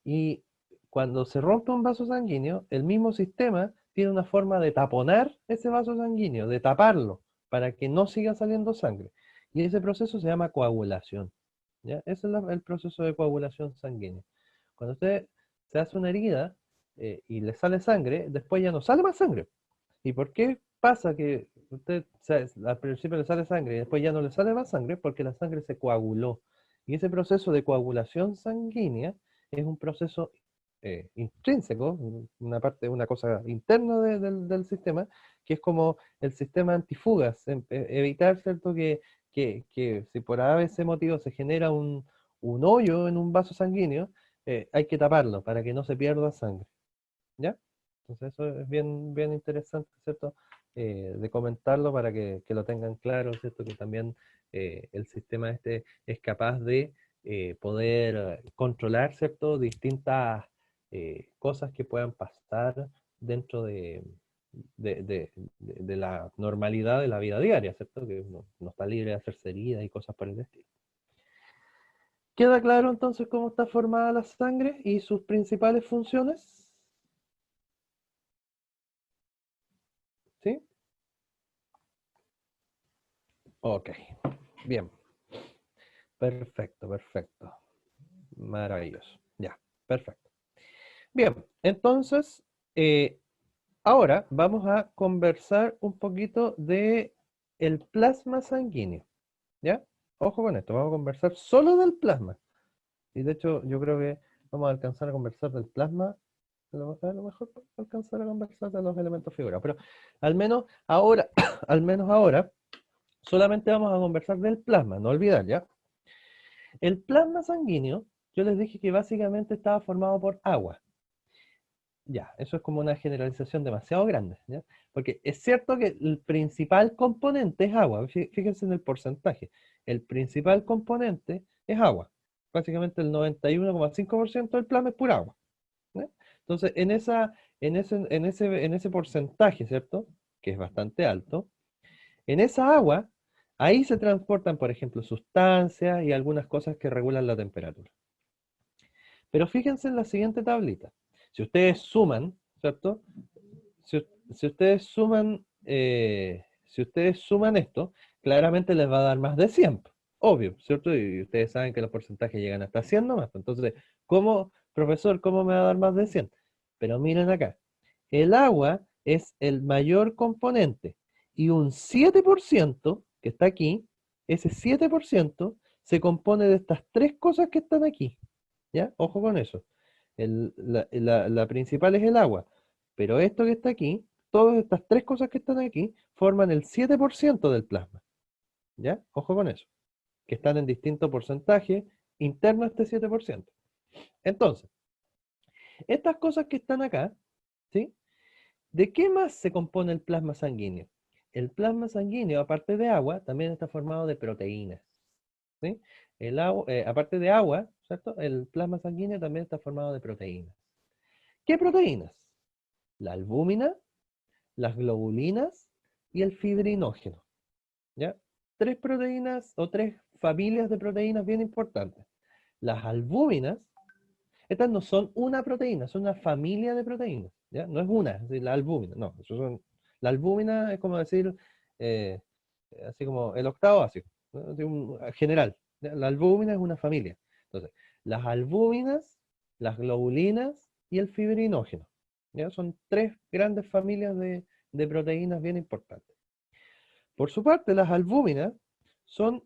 Y cuando se rompe un vaso sanguíneo, el mismo sistema tiene una forma de taponar ese vaso sanguíneo, de taparlo, para que no siga saliendo sangre. Y ese proceso se llama coagulación. ¿Ya? Ese es el proceso de coagulación sanguínea. Cuando usted se hace una herida y le sale sangre, después ya no sale más sangre. ¿Y por qué pasa que al principio le sale sangre y después ya no le sale más sangre? Porque la sangre se coaguló. Y ese proceso de coagulación sanguínea es un proceso intrínseco, una parte, una cosa interna del sistema, que es como el sistema antifugas, evitar, ¿cierto? Que si por a ese motivo se genera un hoyo en un vaso sanguíneo, hay que taparlo para que no se pierda sangre. ¿Ya? Entonces eso es bien, bien interesante, ¿cierto? De comentarlo para que lo tengan claro, ¿cierto? Que también el sistema este es capaz de poder controlar, ¿cierto? Distintas cosas que puedan pasar dentro de la normalidad de la vida diaria, ¿cierto? Que uno no está libre de hacerse heridas y cosas por el estilo. ¿Queda claro entonces cómo está formada la sangre y sus principales funciones? ¿Sí? Ok, bien, perfecto, perfecto, maravilloso, ya, perfecto. Bien, entonces, eh, ahora vamos a conversar un poquito de el plasma sanguíneo, ¿ya? Ojo con esto, vamos a conversar solo del plasma. Y de hecho, yo creo que vamos a alcanzar a conversar del plasma, a lo mejor alcanzar a conversar de los elementos figurados, pero al menos ahora, al menos ahora, solamente vamos a conversar del plasma, no olvidar, ¿ya? El plasma sanguíneo, yo les dije que básicamente estaba formado por agua. Ya, eso es como una generalización demasiado grande, ¿ya? Porque es cierto que el principal componente es agua. Fíjense en el porcentaje. El principal componente es agua. Básicamente el 91,5% del plasma es pura agua, ¿ya? Entonces, en ese porcentaje, ¿cierto? Que es bastante alto, en esa agua, ahí se transportan, por ejemplo, sustancias y algunas cosas que regulan la temperatura. Pero fíjense en la siguiente tablita. Si ustedes suman, ¿cierto? Si ustedes suman esto, claramente les va a dar más de 100, obvio, ¿cierto? Y ustedes saben que los porcentajes llegan hasta 100 nomás. Entonces, ¿cómo, profesor, cómo me va a dar más de 100? Pero miren acá, el agua es el mayor componente y un 7% que está aquí, ese 7% se compone de estas tres cosas que están aquí. ¿Ya? Ojo con eso. La principal es el agua, pero esto que está aquí, todas estas tres cosas que están aquí, forman el 7% del plasma. ¿Ya? Ojo con eso. Que están en distinto porcentaje interno a este 7%. Entonces, estas cosas que están acá, ¿sí? ¿De qué más se compone el plasma sanguíneo? El plasma sanguíneo, aparte de agua, también está formado de proteínas. ¿Sí? Aparte de agua, ¿cierto? El plasma sanguíneo también está formado de proteínas. ¿Qué proteínas? La albúmina, las globulinas y el fibrinógeno. ¿Ya? Tres proteínas o tres familias de proteínas bien importantes. Las albúminas, estas no son una proteína, son una familia de proteínas. ¿Ya? No es una, es decir, la albúmina, no. La albúmina es como decir, eh, así como el octavo ácido, ¿no? Así general. ¿Ya? La albúmina es una familia. Entonces, las albúminas, las globulinas y el fibrinógeno. ¿Ya? Son tres grandes familias de proteínas bien importantes. Por su parte, las albúminas son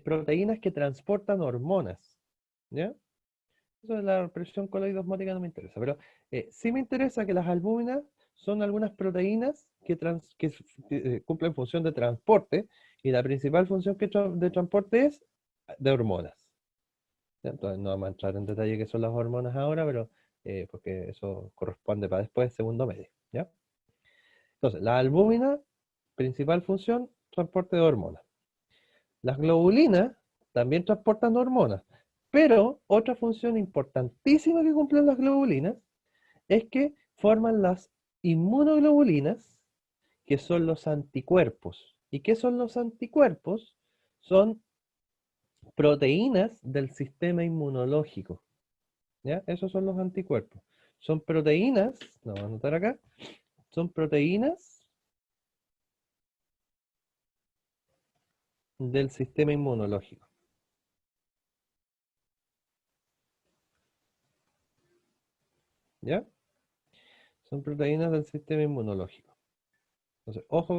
proteínas que transportan hormonas. ¿Ya? Eso de la presión coloidosmótica no me interesa, pero sí me interesa que las albúminas son algunas proteínas que cumplen función de transporte y la principal función de transporte es de hormonas. ¿ya? Entonces no vamos a entrar en detalle qué son las hormonas ahora, pero porque eso corresponde para después, segundo medio, ¿ya? Entonces, la albúmina, principal función, transporte de hormonas. Las globulinas también transportan hormonas, pero otra función importantísima que cumplen las globulinas es que forman las inmunoglobulinas, que son los anticuerpos. ¿Y qué son los anticuerpos? Son proteínas del sistema inmunológico, ¿ya? Esos son los anticuerpos. Son proteínas, lo vamos a anotar acá, son proteínas del sistema inmunológico, ¿ya? Son proteínas del sistema inmunológico. Entonces, ojo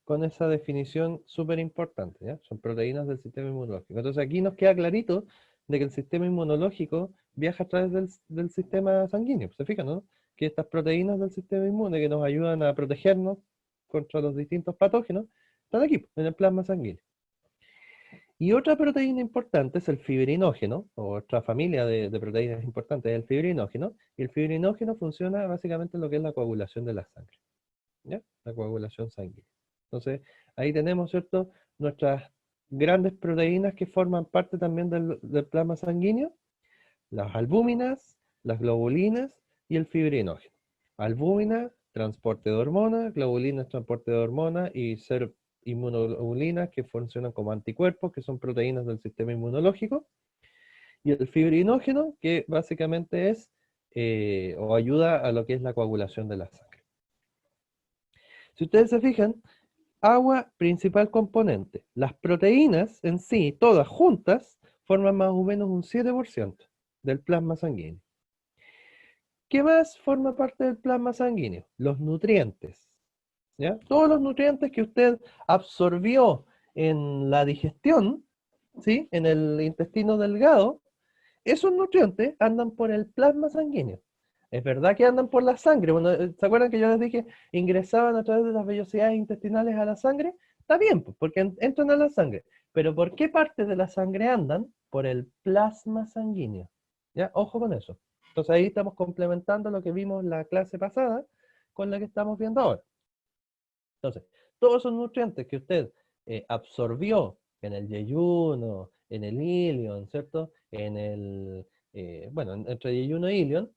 con esa definición súper importante, ¿ya? Son proteínas del sistema inmunológico. Entonces, aquí nos queda clarito de que el sistema inmunológico viaja a través del sistema sanguíneo. ¿Se fijan, no? Que estas proteínas del sistema inmune que nos ayudan a protegernos contra los distintos patógenos están aquí, en el plasma sanguíneo. Y otra proteína importante es el fibrinógeno, o otra familia de proteínas importantes es el fibrinógeno, y el fibrinógeno funciona básicamente en lo que es la coagulación de la sangre, ¿ya? La coagulación sanguínea. Entonces, ahí tenemos, ¿cierto?, nuestras grandes proteínas que forman parte también del plasma sanguíneo, las albúminas, las globulinas y el fibrinógeno. Albúmina, transporte de hormonas, globulinas, transporte de hormonas y ser inmunoglobulinas que funcionan como anticuerpos, que son proteínas del sistema inmunológico, y el fibrinógeno, que básicamente es o ayuda a lo que es la coagulación de la sangre. Si ustedes se fijan, agua principal componente. Las proteínas en sí, todas juntas, forman más o menos un 7% del plasma sanguíneo. ¿Qué más forma parte del plasma sanguíneo? Los nutrientes, ¿ya? Todos los nutrientes que usted absorbió en la digestión, ¿sí? En el intestino delgado, esos nutrientes andan por el plasma sanguíneo. Es verdad que andan por la sangre. Bueno, ¿se acuerdan que yo les dije ingresaban a través de las vellosidades intestinales a la sangre? Está bien, pues, porque entran a la sangre. Pero ¿por qué parte de la sangre andan? Por el plasma sanguíneo. ¿Ya? Ojo con eso. Entonces ahí estamos complementando lo que vimos en la clase pasada con la que estamos viendo ahora. Entonces, todos esos nutrientes que usted absorbió en el yeyuno, en el ilion, ¿cierto? Bueno, entre yeyuno e ilion,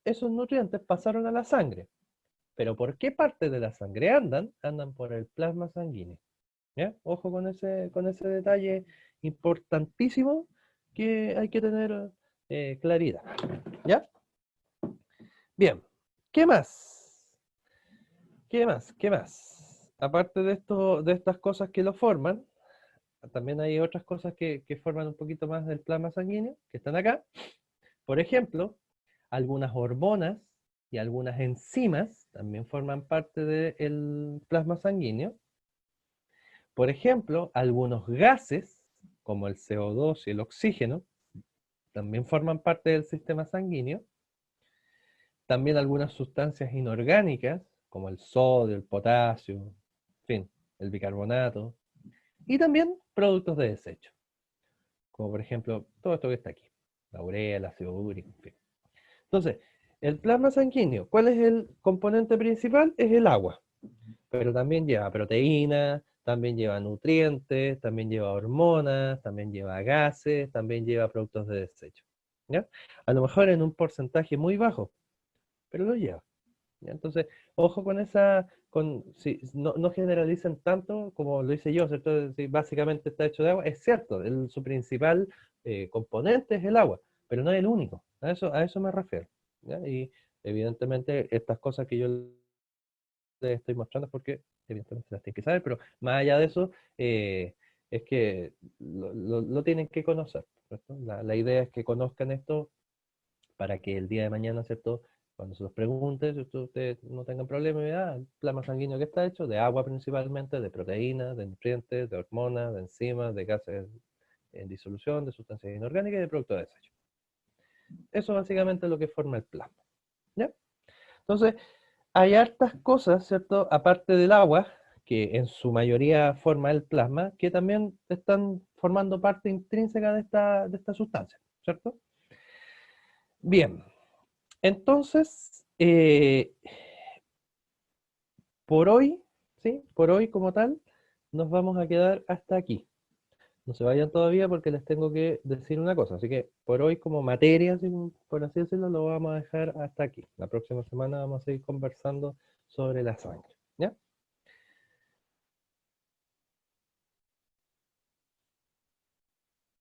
esos nutrientes pasaron a la sangre. Pero ¿por qué parte de la sangre andan? Andan por el plasma sanguíneo. ¿Ya? Ojo con ese detalle importantísimo que hay que tener claridad. ¿Ya? Bien. ¿Qué más? ¿Qué más? ¿Qué más? Aparte de esto, de estas cosas que lo forman, también hay otras cosas que forman un poquito más del plasma sanguíneo, que están acá. Por ejemplo, algunas hormonas y algunas enzimas también forman parte del plasma sanguíneo. Por ejemplo, algunos gases, como el CO2 y el oxígeno, también forman parte del sistema sanguíneo. También algunas sustancias inorgánicas, como el sodio, el potasio, en fin, el bicarbonato. Y también productos de desecho, como por ejemplo todo esto que está aquí, la urea, el ácido úrico, en fin. Entonces, el plasma sanguíneo, ¿cuál es el componente principal? Es el agua, pero también lleva proteínas, también lleva nutrientes, también lleva hormonas, también lleva gases, también lleva productos de desecho. ¿Ya? A lo mejor en un porcentaje muy bajo, pero lo lleva. ¿Ya? Entonces, ojo con si, no generalicen tanto como lo hice yo, ¿cierto? Si básicamente está hecho de agua, es cierto, su principal componente es el agua, pero no es el único, a eso me refiero. ¿Ya? Y evidentemente estas cosas que yo les estoy mostrando es porque evidentemente las tienen que saber, pero más allá de eso, es que lo tienen que conocer, ¿cierto? La idea es que conozcan esto para que el día de mañana, ¿cierto? Cuando se los pregunte, si ustedes no tengan problema, el plasma sanguíneo que está hecho, de agua principalmente, de proteínas, de nutrientes, de hormonas, de enzimas, de gases en disolución, de sustancias inorgánicas y de productos de desecho. Eso básicamente es lo que forma el plasma. ¿Ya? Entonces, hay hartas cosas, ¿cierto? Aparte del agua, que en su mayoría forma el plasma, que también están formando parte intrínseca de esta sustancia. ¿cierto? Bien, entonces, por hoy, ¿sí? Por hoy como tal, nos vamos a quedar hasta aquí. No se vayan todavía porque les tengo que decir una cosa. Así que por hoy como materia, por así decirlo, lo vamos a dejar hasta aquí. La próxima semana vamos a seguir conversando sobre la sangre. ¿Ya?